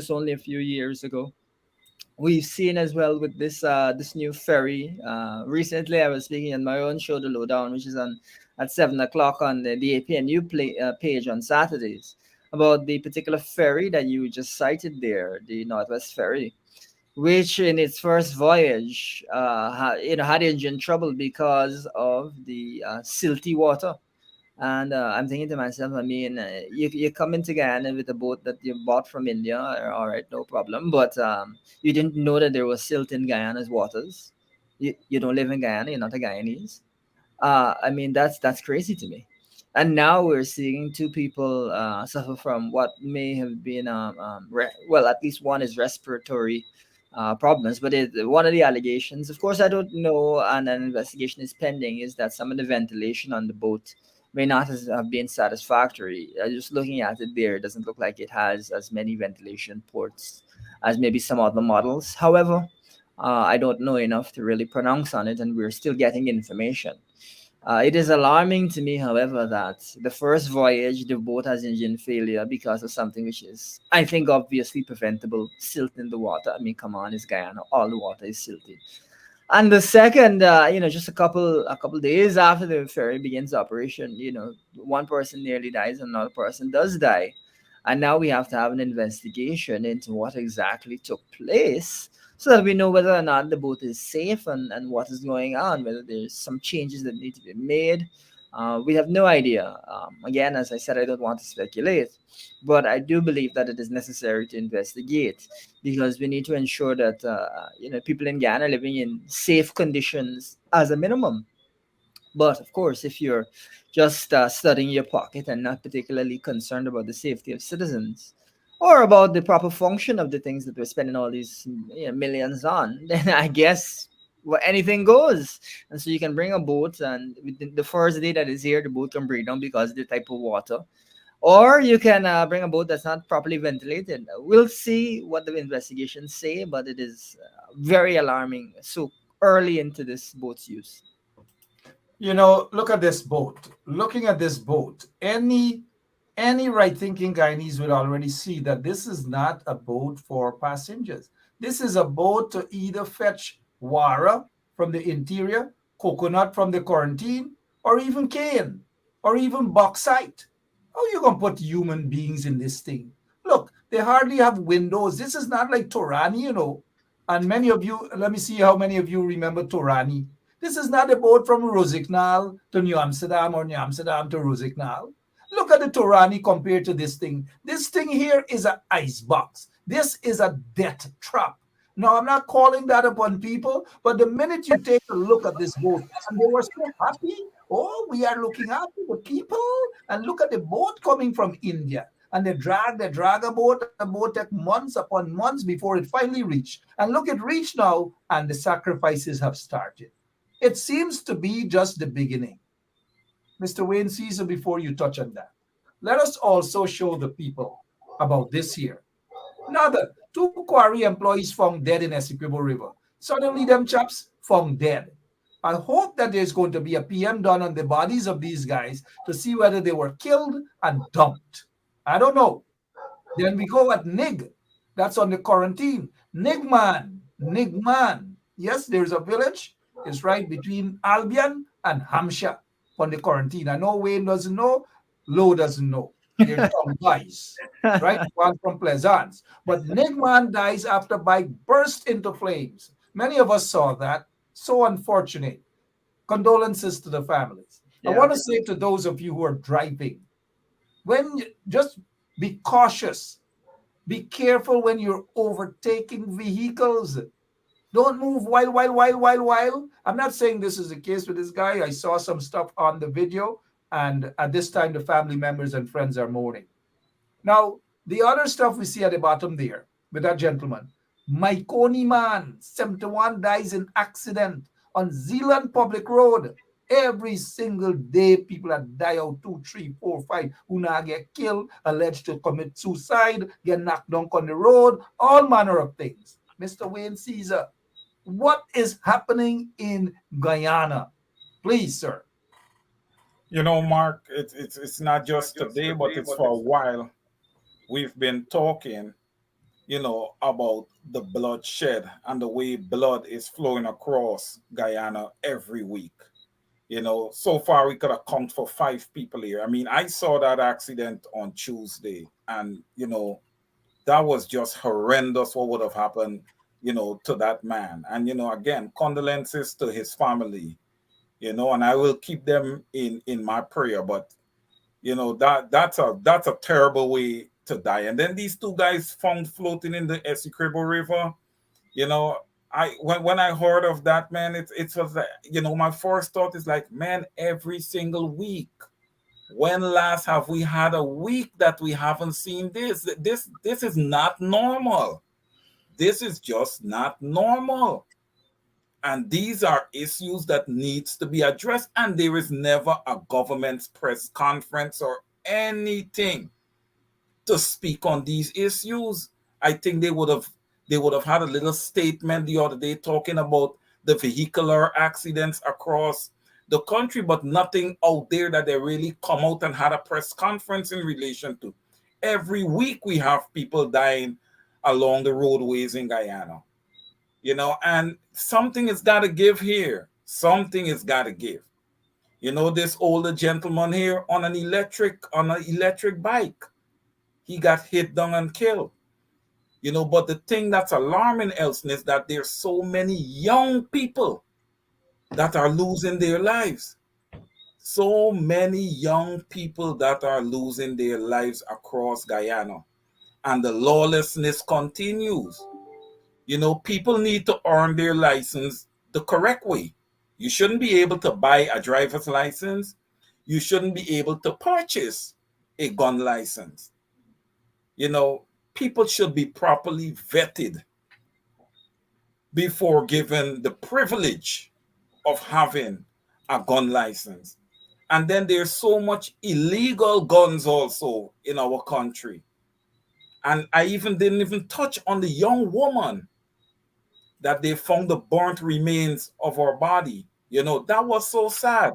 only a few years ago. We've seen as well with this new ferry. Recently, I was speaking on my own show, The Lowdown, which is on at 7 o'clock on the APNU page on Saturdays, about the particular ferry that you just cited there, the Northwest Ferry, which in its first voyage, had engine trouble because of the silty water. And I'm thinking to myself, I mean, you come into Guyana with a boat that you bought from India, all right, no problem. But you didn't know that there was silt in Guyana's waters. You don't live in Guyana, you're not a Guyanese. I mean, that's crazy to me. And now we're seeing 2 people suffer from what may have been, well, at least one is respiratory problems. But one of the allegations, of course, I don't know, and an investigation is pending, is that some of the ventilation on the boat may not have been satisfactory. Just looking at it there, it doesn't look like it has as many ventilation ports as maybe some other models. However, I don't know enough to really pronounce on it, and we're still getting information. It is alarming to me, however, that the first voyage, the boat has engine failure because of something which is, I think, obviously preventable: silt in the water. I mean, come on, it's Guyana. All the water is silty. And the second, just a couple days after the ferry begins operation, one person nearly dies, another person does die, and now we have to have an investigation into what exactly took place, so that we know whether or not the boat is safe and what is going on, whether there's some changes that need to be made. We have no idea. Again, as I said, I don't want to speculate, but I do believe that it is necessary to investigate, because we need to ensure that people in Guyana are living in safe conditions as a minimum. But of course, if you're just studying your pocket and not particularly concerned about the safety of citizens or about the proper function of the things that we're spending all these millions on, then I guess anything goes. And so you can bring a boat, and within the first day that is here, the boat can break down because of the type of water. Or you can bring a boat that's not properly ventilated. We'll see what the investigations say, but it is very alarming so early into this boat's use. Look at this boat. Looking at this boat, any right-thinking Guyanese would already see that this is not a boat for passengers. This is a boat to either fetch wara from the interior, coconut from the quarantine, or even cane, or even bauxite. How are you going to put human beings in this thing? Look, they hardly have windows. This is not like Torani. And many of you, let me see how many of you remember Torani. This is not a boat from Rosignal to New Amsterdam or New Amsterdam to Rosignal. Look at the Torani compared to this thing. This thing here is an ice box. This is a death trap. Now, I'm not calling that upon people, but the minute you take a look at this boat, and they were so happy, oh, we are looking after the people, and look at the boat coming from India. And they drag a boat. The boat took months upon months before it finally reached. And look, it reached now, and the sacrifices have started. It seems to be just the beginning. Mr. Wayne Caesar, before you touch on that, let us also show the people about this here. Another, 2 quarry employees found dead in Essequibo River. Suddenly, them chaps found dead. I hope that there's going to be a PM done on the bodies of these guys to see whether they were killed and dumped. I don't know. Then we go at Nig. That's on the quarantine. Nigman. Yes, there's a village. It's right between Albion and Hampshire on the quarantine. I know Wayne doesn't know. Lowe doesn't know. They're dumb guys, right? One from Pleasance. But Nigman dies after bike burst into flames. Many of us saw that. So unfortunate. Condolences to the families. Yeah. I want to say to those of you who are driving, just be cautious. Be careful when you're overtaking vehicles. Don't move while. I'm not saying this is the case with this guy. I saw some stuff on the video, and at this time, the family members and friends are mourning. Now, the other stuff we see at the bottom there with that gentleman, Maikoni man, 71, dies in accident on Zealand Public Road. Every single day, people that die out 2, 3, 4, 5, who now get killed, alleged to commit suicide, get knocked down on the road, all manner of things. Mr. Wayne Caesar, what is happening in Guyana? Please, sir. Mark, it's not just today, but it's for a while. We've been talking, about the bloodshed and the way blood is flowing across Guyana every week. So far we could account for 5 people here. I mean, I saw that accident on Tuesday, and, that was just horrendous what would have happened, to that man. And, again, condolences to his family, and I will keep them in my prayer. But, that's a terrible way to die. And then these 2 guys found floating in the Essequibo River, when I heard of that, man, it was like, my first thought is like, man, every single week. When last have we had a week that we haven't seen this? This is not normal. This is just not normal. And these are issues that needs to be addressed. And there is never a government's press conference or anything to speak on these issues. I think they would have had a little statement the other day talking about the vehicular accidents across the country, but nothing out there that they really come out and had a press conference in relation to. Every week we have people dying along the roadways in Guyana, and something has got to give here. Something has got to give. This older gentleman here on an electric bike, he got hit down and killed. But the thing that's alarming, Elson, is that there's so many young people that are losing their lives. So many young people that are losing their lives across Guyana. And the lawlessness continues. People need to earn their license the correct way. You shouldn't be able to buy a driver's license. You shouldn't be able to purchase a gun license. People should be properly vetted before given the privilege of having a gun license. And then there's so much illegal guns also in our country. And I even didn't even touch on the young woman that they found the burnt remains of her body. That was so sad.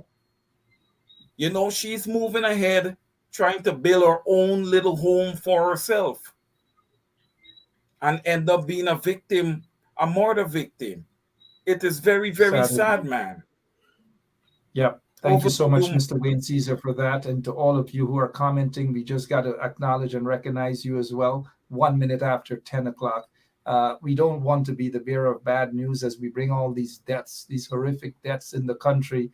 She's moving ahead, trying to build her own little home for herself and end up being a victim, a murder victim. It is very, very Sad sad, indeed. man. Yep. Thank you Over so to much, you. Mr. Wayne Caesar, for that. And to all of you who are commenting, we just got to acknowledge and recognize you as well. 1 minute after 10 o'clock. We don't want to be the bearer of bad news as we bring all these deaths, these horrific deaths in the country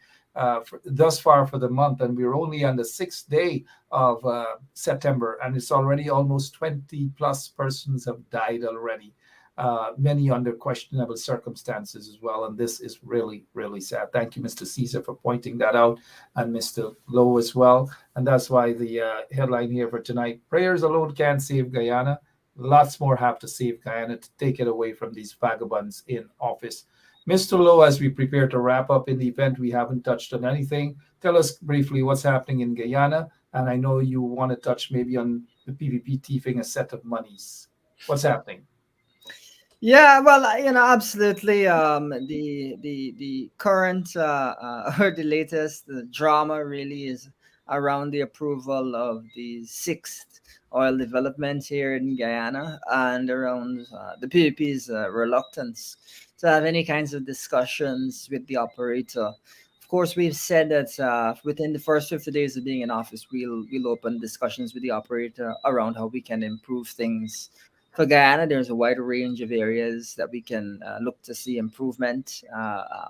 thus far for the month. And we're only on the 6th day of September, and it's already almost 20 plus persons have died already. Many under questionable circumstances as well. And this is really, really sad. Thank you, Mr. Caesar, for pointing that out, and Mr. Lowe as well. And that's why the headline here for tonight, prayers alone can't save Guyana. Lots more have to save Guyana to take it away from these vagabonds in office. Mr. Lowe, as we prepare to wrap up in the event, we haven't touched on anything. Tell us briefly what's happening in Guyana. And I know you want to touch maybe on the PPP thieving a set of monies. What's happening? Yeah, well, absolutely. The current or the latest drama really is around the approval of the sixth oil development here in Guyana, and around the PPP's reluctance to have any kinds of discussions with the operator. Of course, we've said that within the first 50 days of being in office, we'll open discussions with the operator around how we can improve things. For Guyana, there's a wide range of areas that we can look to see improvement,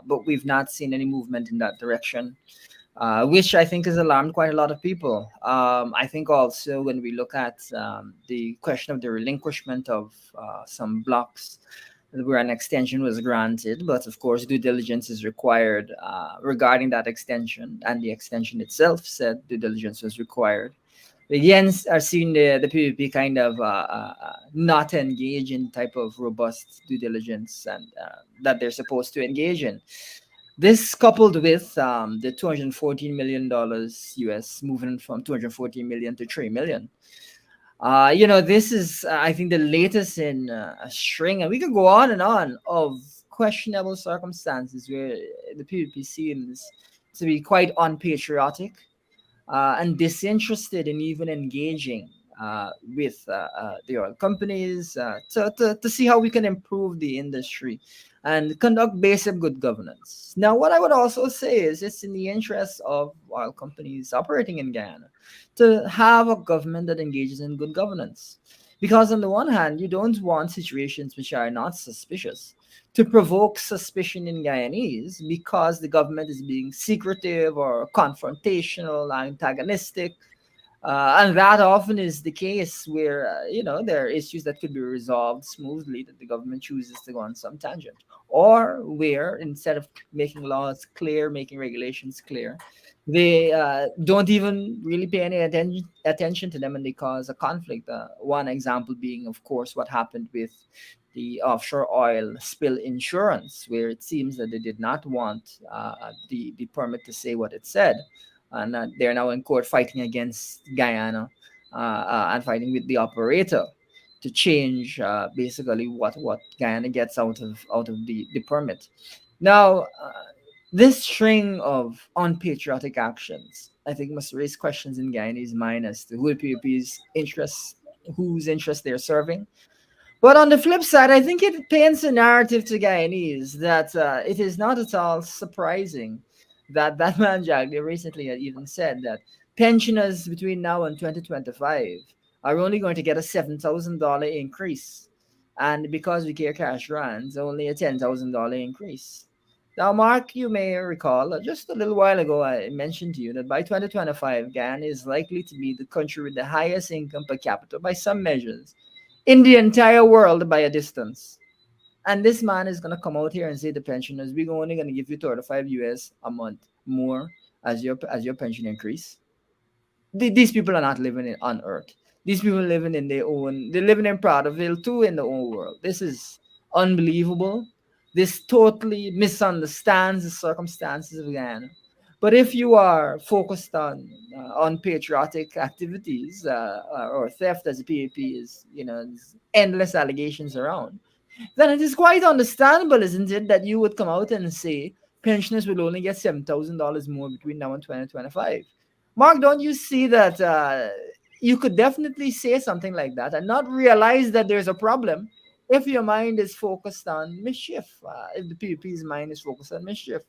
but we've not seen any movement in that direction, which I think has alarmed quite a lot of people. I think also when we look at the question of the relinquishment of some blocks where an extension was granted, but of course due diligence is required regarding that extension, and the extension itself said due diligence was required. The Yens are seeing the PVP kind of not engage in type of robust due diligence and that they're supposed to engage in. This coupled with the $214 million US moving from 214 million to 3 million. This is, I think, the latest in a string, and we could go on and on of questionable circumstances where the PVP seems to be quite unpatriotic and disinterested in even engaging with the oil companies to see how we can improve the industry and conduct basic good governance. Now, what I would also say is it's in the interest of oil companies operating in Guyana to have a government that engages in good governance. Because on the one hand, you don't want situations which are not suspicious to provoke suspicion in Guyanese because the government is being secretive or confrontational, antagonistic. And that often is the case where, there are issues that could be resolved smoothly that the government chooses to go on some tangent. Or where, instead of making laws clear, making regulations clear, they don't even really pay any attention to them, and they cause a conflict. One example being, of course, what happened with the offshore oil spill insurance, where it seems that they did not want the permit to say what it said. And they're now in court fighting against Guyana and fighting with the operator to change basically what Guyana gets out of the permit. Now, this string of unpatriotic actions, I think, must raise questions in Guyanese mind as to who the PUP's interests, whose interests they're serving. But on the flip side, I think it paints a narrative to Guyanese that it is not at all surprising that man Jagger recently had even said that pensioners between now and 2025 are only going to get a $7,000 increase. And because we care cash runs, only a $10,000 increase. Now, Mark, you may recall just a little while ago, I mentioned to you that by 2025, Guyana is likely to be the country with the highest income per capita by some measures in the entire world by a distance. And this man is gonna come out here and say the pensioners, we're only gonna give you 35 US a month more as your pension increase. These people are not living on Earth. These people living in their own. They're living in Prattville too in their own world. This is unbelievable. this totally misunderstands the circumstances of Guyana. But if you are focused on patriotic activities or theft, as the PAP is, there's endless allegations around, then it is quite understandable, isn't it, that you would come out and say pensioners will only get $7,000 more between now and 2025. Mark, don't you see that you could definitely say something like that and not realize that there's a problem if your mind is focused on mischief, if the PP's mind is focused on mischief?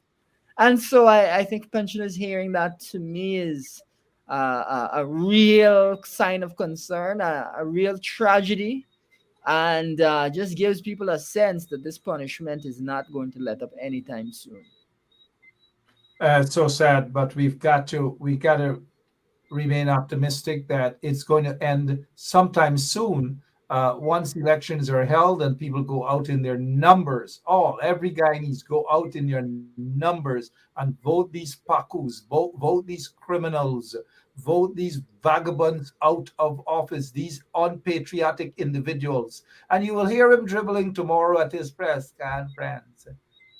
And so I think pensioners hearing that, to me, is a real sign of concern, a real tragedy, and just gives people a sense that this punishment is not going to let up anytime soon. It's so sad, but we got to remain optimistic that it's going to end sometime soon. Once elections are held and people go out in their numbers, every guy needs to go out in their numbers and vote these pakus, vote these criminals, vote these vagabonds out of office, these unpatriotic individuals. And you will hear him dribbling tomorrow at his press conference.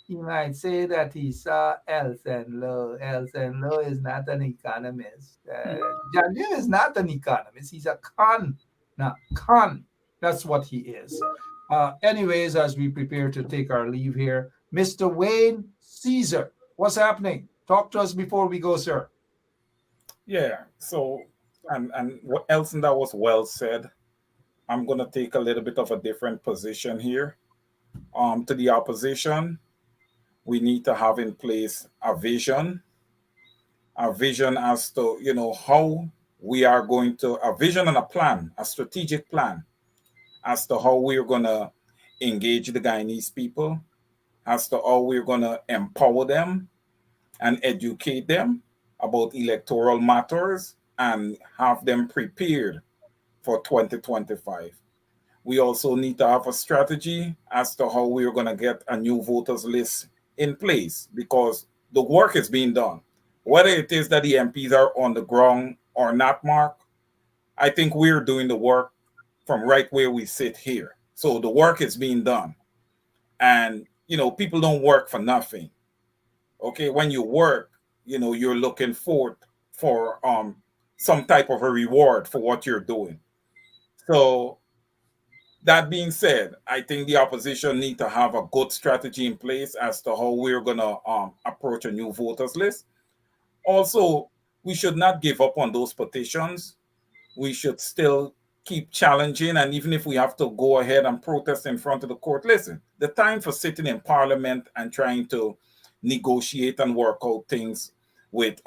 He might say that he saw Elson Lowe. Elson Lowe is not an economist. John Deere is not an economist. He's a con. That's what he is. Anyways, as we prepare to take our leave here, Mr. Wayne Caesar, what's happening? Talk to us before we go, sir. Yeah. So, and what Elson, that was well said. I'm going to take a little bit of a different position here. To the opposition, we need to have in place a vision as to, how we are going to, a vision and a plan, a strategic plan as to how we're going to engage the Guyanese people, as to how we're going to empower them and educate them about electoral matters and have them prepared for 2025. We also need to have a strategy as to how we're going to get a new voters list in place, because the work is being done. Whether it is that the MPs are on the ground or not, Mark, I think we're doing the work from right where we sit here. So the work is being done. And, people don't work for nothing. Okay, when you work, you're looking forward for some type of a reward for what you're doing. So that being said, I think the opposition need to have a good strategy in place as to how we're going to approach a new voters list. Also, we should not give up on those petitions. We should still keep challenging, and even if we have to go ahead and protest in front of the court, listen, the time for sitting in parliament and trying to negotiate and work out things with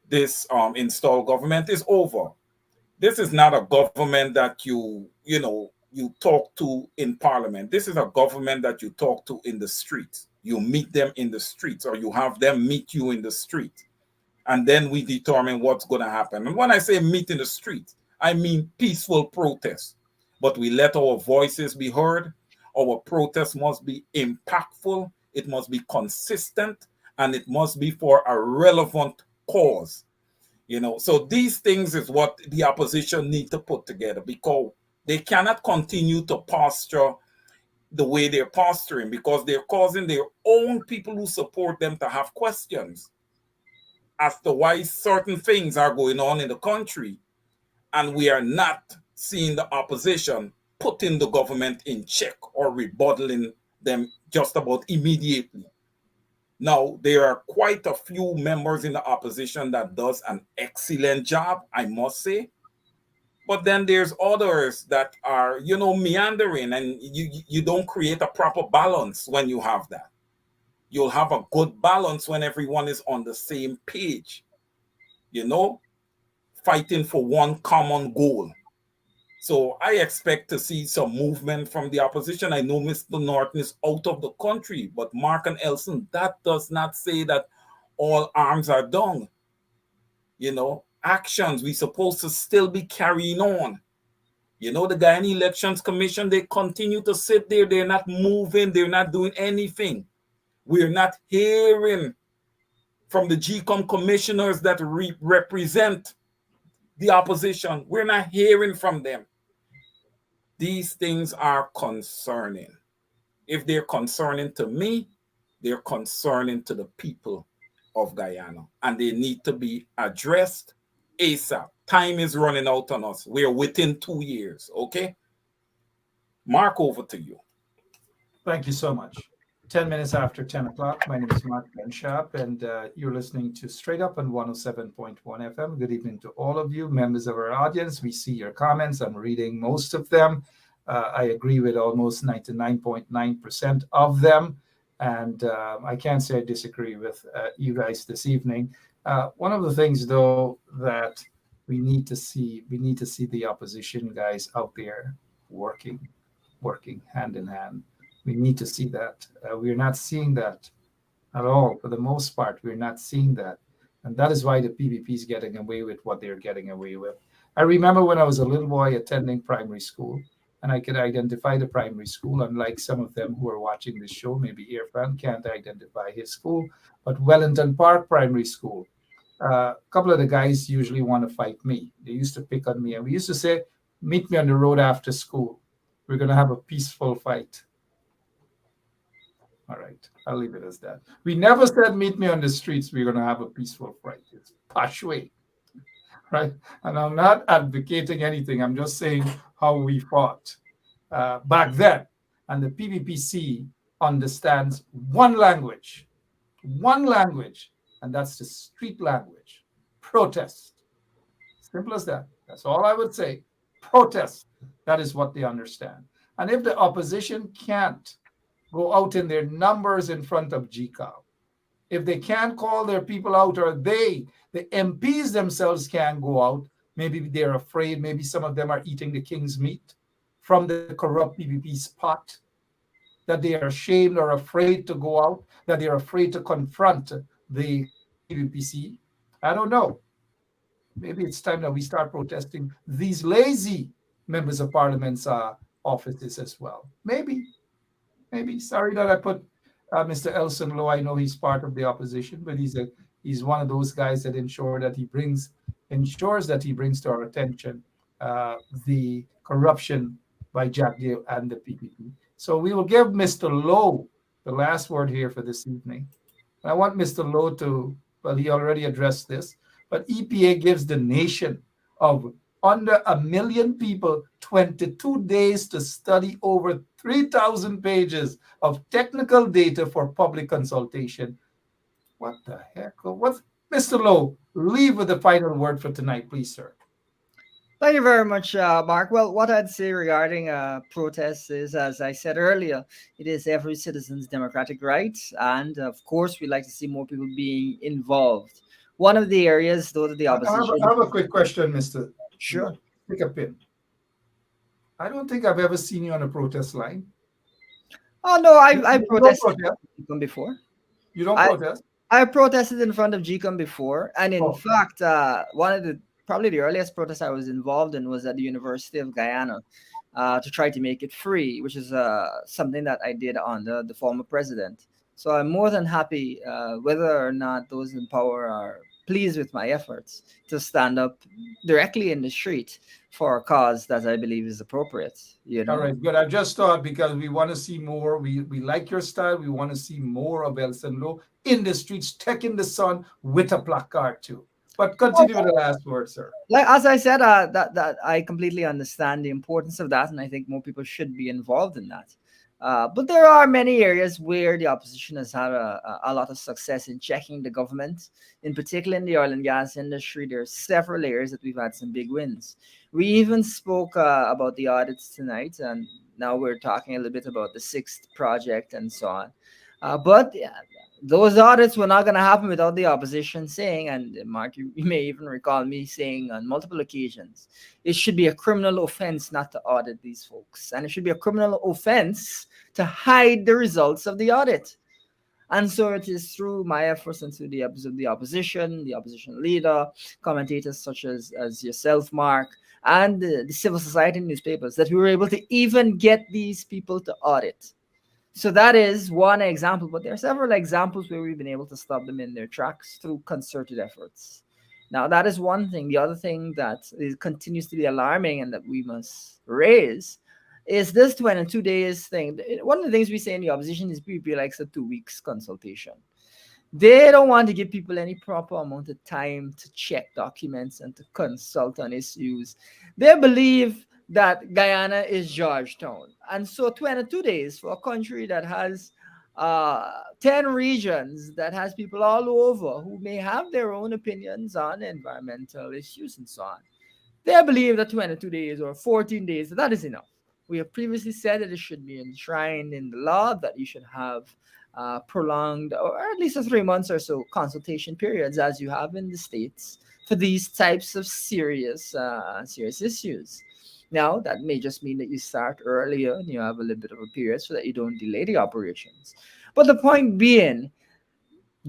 this installed government is over. This is not a government that you talk to in parliament. This is a government that you talk to in the streets. You meet them in the streets, or you have them meet you in the street. And then we determine what's going to happen. And when I say meet in the street, I mean peaceful protest. But we let our voices be heard. Our protest must be impactful. It must be consistent. And it must be for a relevant cause. So these things is what the opposition need to put together, because they cannot continue to posture the way they're posturing, because they're causing their own people who support them to have questions as to why certain things are going on in the country, and we are not seeing the opposition putting the government in check or rebuttaling them just about immediately. Now, there are quite a few members in the opposition that does an excellent job, I must say. But then there's others that are, meandering, and you don't create a proper balance when you have that. You'll have a good balance when everyone is on the same page, fighting for one common goal. So I expect to see some movement from the opposition. I know Mr. Norton is out of the country, but Mark and Elson, that does not say that all arms are down. Actions we're supposed to still be carrying on. The Guyana Elections Commission, they continue to sit there. They're not moving. They're not doing anything. We're not hearing from the GCOM commissioners that represent the opposition. We're not hearing from them. These things are concerning. If they're concerning to me, they're concerning to the people of Guyana, and they need to be addressed ASAP. Time is running out on us. We're within 2 years, okay? Mark, over to you. Thank you so much. 10 minutes after 10 o'clock. My name is Mark Benshap, and you're listening to Straight Up on 107.1 FM. Good evening to all of you, members of our audience. We see your comments. I'm reading most of them. I agree with almost 99.9% of them. And I can't say I disagree with you guys this evening. One of the things, though, that we need to see the opposition guys out there working hand in hand. We need to see that. We're not seeing that at all. For the most part, we're not seeing that. And that is why the PPP is getting away with what they're getting away with. I remember when I was a little boy attending primary school, and I could identify the primary school, unlike some of them who are watching this show. Maybe Irfan can't identify his school, but Wellington Park Primary School. A couple of the guys usually want to fight me. They used to pick on me, and we used to say, meet me on the road after school. We're going to have a peaceful fight. All right, I'll leave it as that. We never said, meet me on the streets. We're going to have a peaceful fight. It's posh way, right? And I'm not advocating anything. I'm just saying how we fought back then. And the PPPC understands one language, and that's the street language, protest. Simple as that. That's all I would say. Protest. That is what they understand. And if the opposition can't go out in their numbers in front of GCOW, if they can't call their people out, or the MPs themselves can't go out, maybe they're afraid, maybe some of them are eating the king's meat from the corrupt PPP's pot, that they are ashamed or afraid to go out, that they're afraid to confront the PPPC. I don't know. Maybe it's time that we start protesting these lazy members of parliament's offices as well. Maybe. Sorry that I put Mr. Elson Low. I know he's part of the opposition, but he's one of those guys that ensures that he brings to our attention the corruption by Jack Deal and the PPP. So we will give Mr. Low the last word here for this evening. And I want Mr. Low to, well, he already addressed this, but EPA gives the nation of under 1 million people 22 days to study over 3,000 pages of technical data for public consultation. What the heck? What's Mr. Lowe, leave with the final word for tonight, please, sir. Thank you very much, Mark. Well, what I'd say regarding protests is, as I said earlier, it is every citizen's democratic right. And of course, we'd like to see more people being involved. One of the areas, though, that the opposition... I have a quick question, Mr. Sure. Pick a pin. I don't think I've ever seen you on a protest line. Oh, no, I protested before. You don't protest? I protested in front of GCOM before. And in fact, one of the probably the earliest protest I was involved in was at the University of Guyana to try to make it free, which is something that I did under the former president. So I'm more than happy whether or not those in power are pleased with my efforts to stand up directly in the street for a cause that I believe is appropriate. You know? All right, good. I just thought because we want to see more, we like your style, we want to see more of Elson Low in the streets, taking the sun with a placard too. But continue with the last word, sir. Like as I said, that I completely understand the importance of that, and I think more people should be involved in that. But there are many areas where the opposition has had a lot of success in checking the government, in particular in the oil and gas industry. There are several areas that we've had some big wins. We even spoke about the audits tonight, and now we're talking a little bit about the 6th project and so on. But those audits were not going to happen without the opposition saying, and Mark, you may even recall me saying on multiple occasions, it should be a criminal offense not to audit these folks. And it should be a criminal offense to hide the results of the audit. And so it is through my efforts and through the efforts of the opposition leader, commentators such as yourself, Mark, and the civil society newspapers that we were able to even get these people to audit. So that is one example, but there are several examples where we've been able to stop them in their tracks through concerted efforts. Now, that is one thing. The other thing that continues to be alarming and that we must raise is this 22 days thing. One of the things we say in the opposition is PPP likes a 2 weeks consultation. They don't want to give people any proper amount of time to check documents and to consult on issues. They believe that Guyana is Georgetown. And so 22 days for a country that has 10 regions, that has people all over who may have their own opinions on environmental issues and so on. They believe that 22 days or 14 days, that is enough. We have previously said that it should be enshrined in the law, that you should have prolonged or at least a 3 months or so consultation periods, as you have in the States, for these types of serious issues. Now, that may just mean that you start earlier and you have a little bit of a period so that you don't delay the operations. But the point being,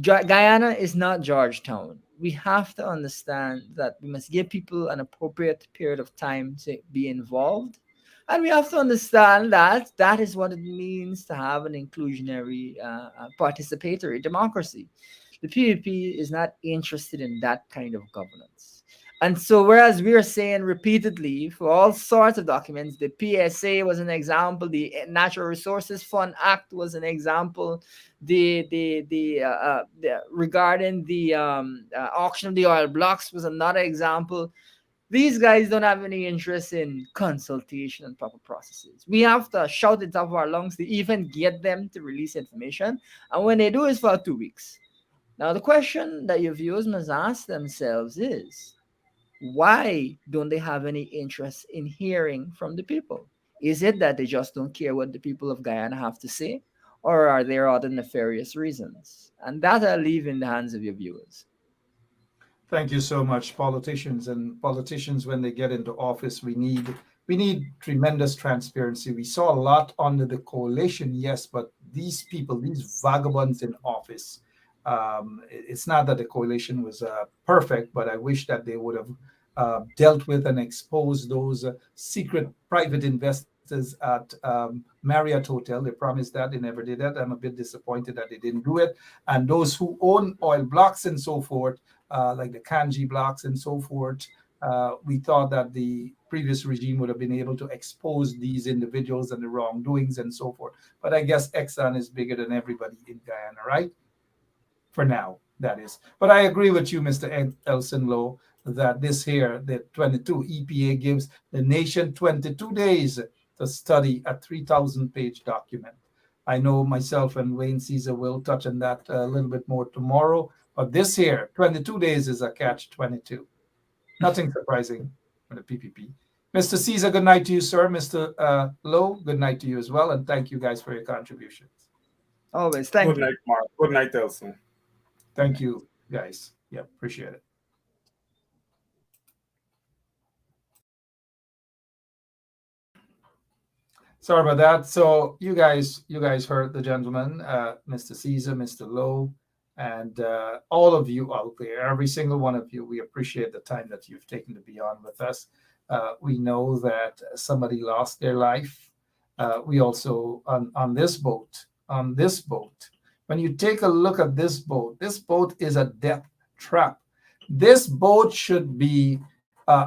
Guyana is not Georgetown. We have to understand that we must give people an appropriate period of time to be involved. And we have to understand that that is what it means to have an inclusionary, participatory democracy. The PPP is not interested in that kind of governance. And so, whereas we are saying repeatedly for all sorts of documents, the PSA was an example, the Natural Resources Fund Act was an example, regarding the auction of the oil blocks was another example. These guys don't have any interest in consultation and proper processes. We have to shout it top of our lungs to even get them to release information. And when they do, it's for 2 weeks. Now, the question that your viewers must ask themselves is, why don't they have any interest in hearing from the people? Is it that they just don't care what the people of Guyana have to say? Or are there other nefarious reasons? And that I'll leave in the hands of your viewers. Thank you so much. Politicians, when they get into office, we need tremendous transparency. We saw a lot under the coalition, yes, but these people, these vagabonds in office, it's not that the coalition was perfect, but I wish that they would have dealt with and exposed those secret private investors at Marriott Hotel. They promised that, they never did that. I'm a bit disappointed that they didn't do it. And those who own oil blocks and so forth, like the Kanji blocks and so forth, we thought that the previous regime would have been able to expose these individuals and the wrongdoings and so forth. But I guess Exxon is bigger than everybody in Guyana, right? For now, that is. But I agree with you, Mr. Elson Lowe, that this here, the 22 EPA gives the nation 22 days to study a 3,000-page document. I know myself and Wayne Caesar will touch on that a little bit more tomorrow. But this here, 22 days is a catch-22. Nothing surprising for the PPP. Mr. Caesar, good night to you, sir. Mr. Lowe, good night to you as well. And thank you guys for your contributions. Always. Thank you. Good night, Mark. Good night, Elson. Thank you, guys. Yeah, appreciate it. Sorry about that. So you guys heard the gentleman, Mr. Caesar, Mr. Lowe, and all of you out there, every single one of you. We appreciate the time that you've taken to be on with us. We know that somebody lost their life. We also on this boat, when you take a look at this boat is a death trap. This boat should be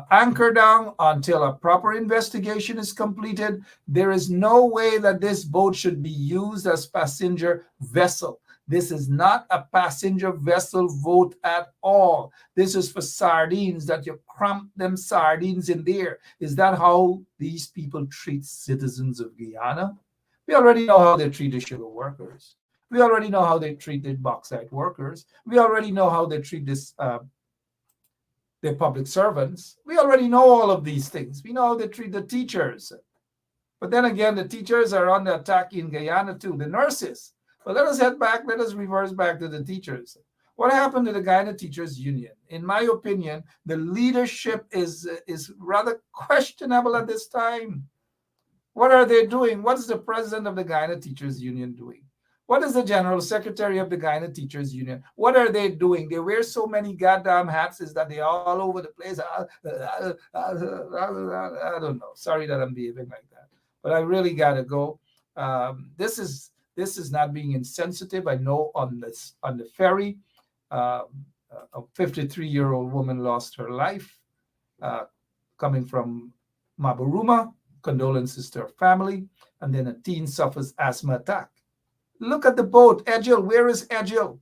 anchored down until a proper investigation is completed. There is no way that this boat should be used as passenger vessel. This is not a passenger vessel boat at all. This is for sardines, that you cramp them sardines in there. Is that how these people treat citizens of Guyana? We already know how they treat the sugar workers. We already know how they treat the bauxite workers. We already know how they treat their public servants. We already know all of these things. We know how they treat the teachers. But then again, the teachers are under attack in Guyana too, the nurses. But let us reverse back to the teachers. What happened to the Guyana Teachers Union? In my opinion, the leadership is rather questionable at this time. What are they doing? What is the president of the Guyana Teachers Union doing? What is the general secretary of the Guyana Teachers Union? What are they doing? They wear so many goddamn hats is that they're all over the place. I don't know. Sorry that I'm behaving like that. But I really got to go. This is not being insensitive. I know on the ferry, a 53-year-old woman lost her life coming from Maburuma, Condolences to her family. And then a teen suffers asthma attack. Look at the boat. Edgel, where is Edgel?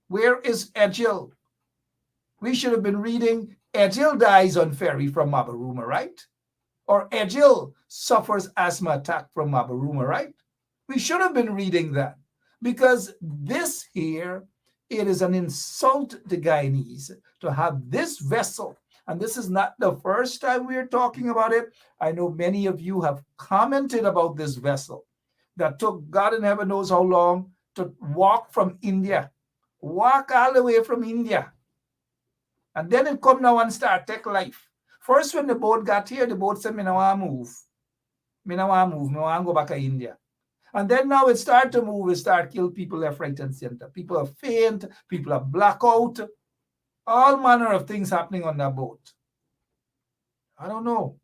Where is Edgel? We should have been reading Edgel dies on ferry from Mabaruma, right? Or Edgel suffers asthma attack from Mabaruma, right? We should have been reading that, because this here, it is an insult to Guyanese to have this vessel. And this is not the first time we're talking about it. I know many of you have commented about this vessel that took God in heaven knows how long to walk from India, walk all the way from India. And then it come now and start take life. First, when the boat got here, the boat said, me no want move. Me no want move. Me want go back to India. And then now it start to move. It start kill people left, right, and center. People are faint. People are blackout. All manner of things happening on that boat. I don't know.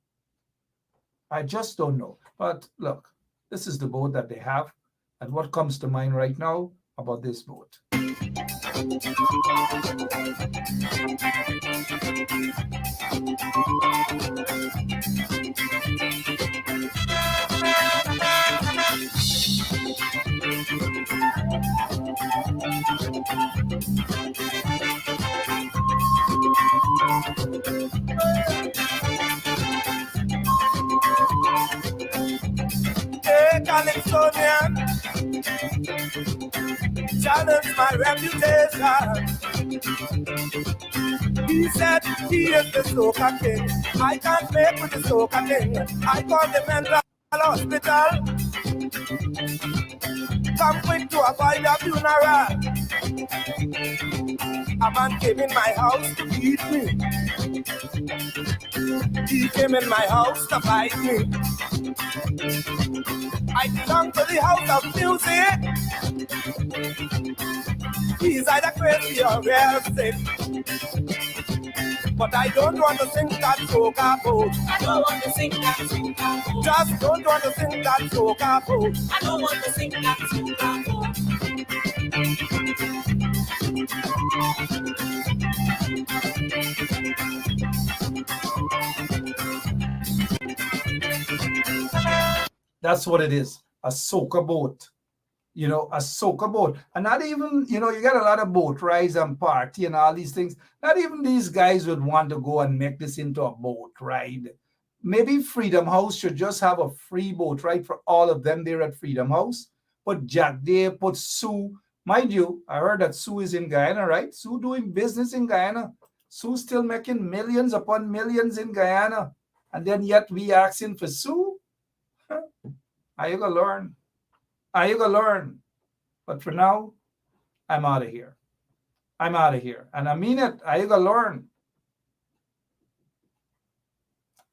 I just don't know. But look, this is the boat that they have. And what comes to mind right now about this boat? Hey, Calypsonian, challenge my reputation. He said he is the soca king. I can't make with the soca king. I call the mental hospital. Come quick to avoid a funeral. A man came in my house to beat me. He came in my house to fight me. I belong to the house of music. He's either crazy or real sick. But I don't want to sing that soca boat. I don't want to sing that soca boat. Just don't want to sing that soca boat. I don't want to sing that soca boat. That's what it is, a soca boat. You know, a soca boat. And not even, you know, you got a lot of boat rides and party and all these things. Not even these guys would want to go and make this into a boat ride. Maybe Freedom House should just have a free boat ride for all of them there at Freedom House. Put Jack there, put Sue. Mind you, I heard that Sue is in Guyana, right? Sue doing business in Guyana. Sue still making millions upon millions in Guyana. And then yet we asking for Sue? Are you going to learn? Are you going to learn? But for now, I'm out of here. I'm out of here. And I mean it. Are you going to learn?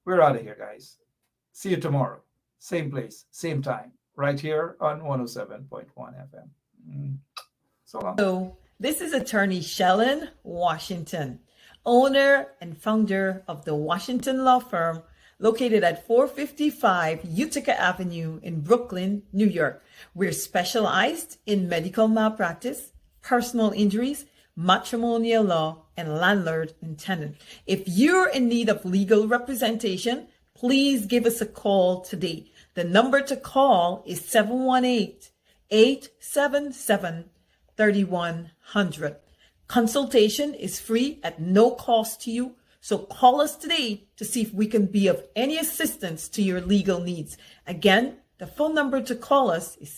We're out of here, guys. See you tomorrow. Same place, same time. Right here on 107.1 FM. So long. So, this is attorney Shellen Washington, owner and founder of the Washington Law Firm, located at 455 Utica Avenue in Brooklyn, New York. We're specialized in medical malpractice, personal injuries, matrimonial law, and landlord and tenant. If you're in need of legal representation, please give us a call today. The number to call is 718-877-3100. Consultation is free at no cost to you. So call us today to see if we can be of any assistance to your legal needs. Again, the phone number to call us is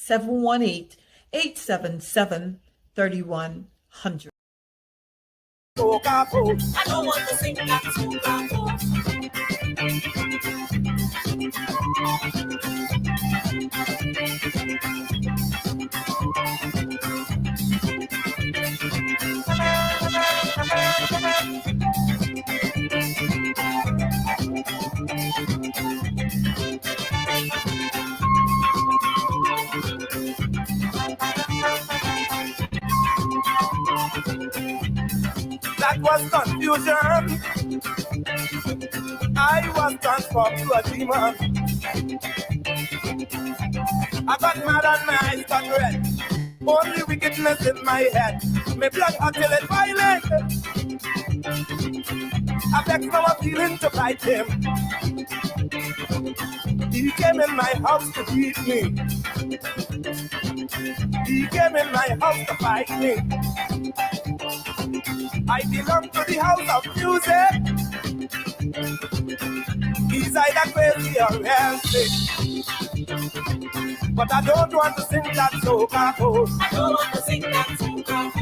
718-877-3100. I don't want to sing that soca boat. That was confusion. I was transformed to a demon. I got mad and my eyes got red. Only wickedness in my head. My blood until it violent. I vex now a feeling to fight him. He came in my house to beat me. He came in my house to fight me. I belong to the house of music. He's either crazy or healthy. But I don't want to sing that soca pose. I don't want to sing that soca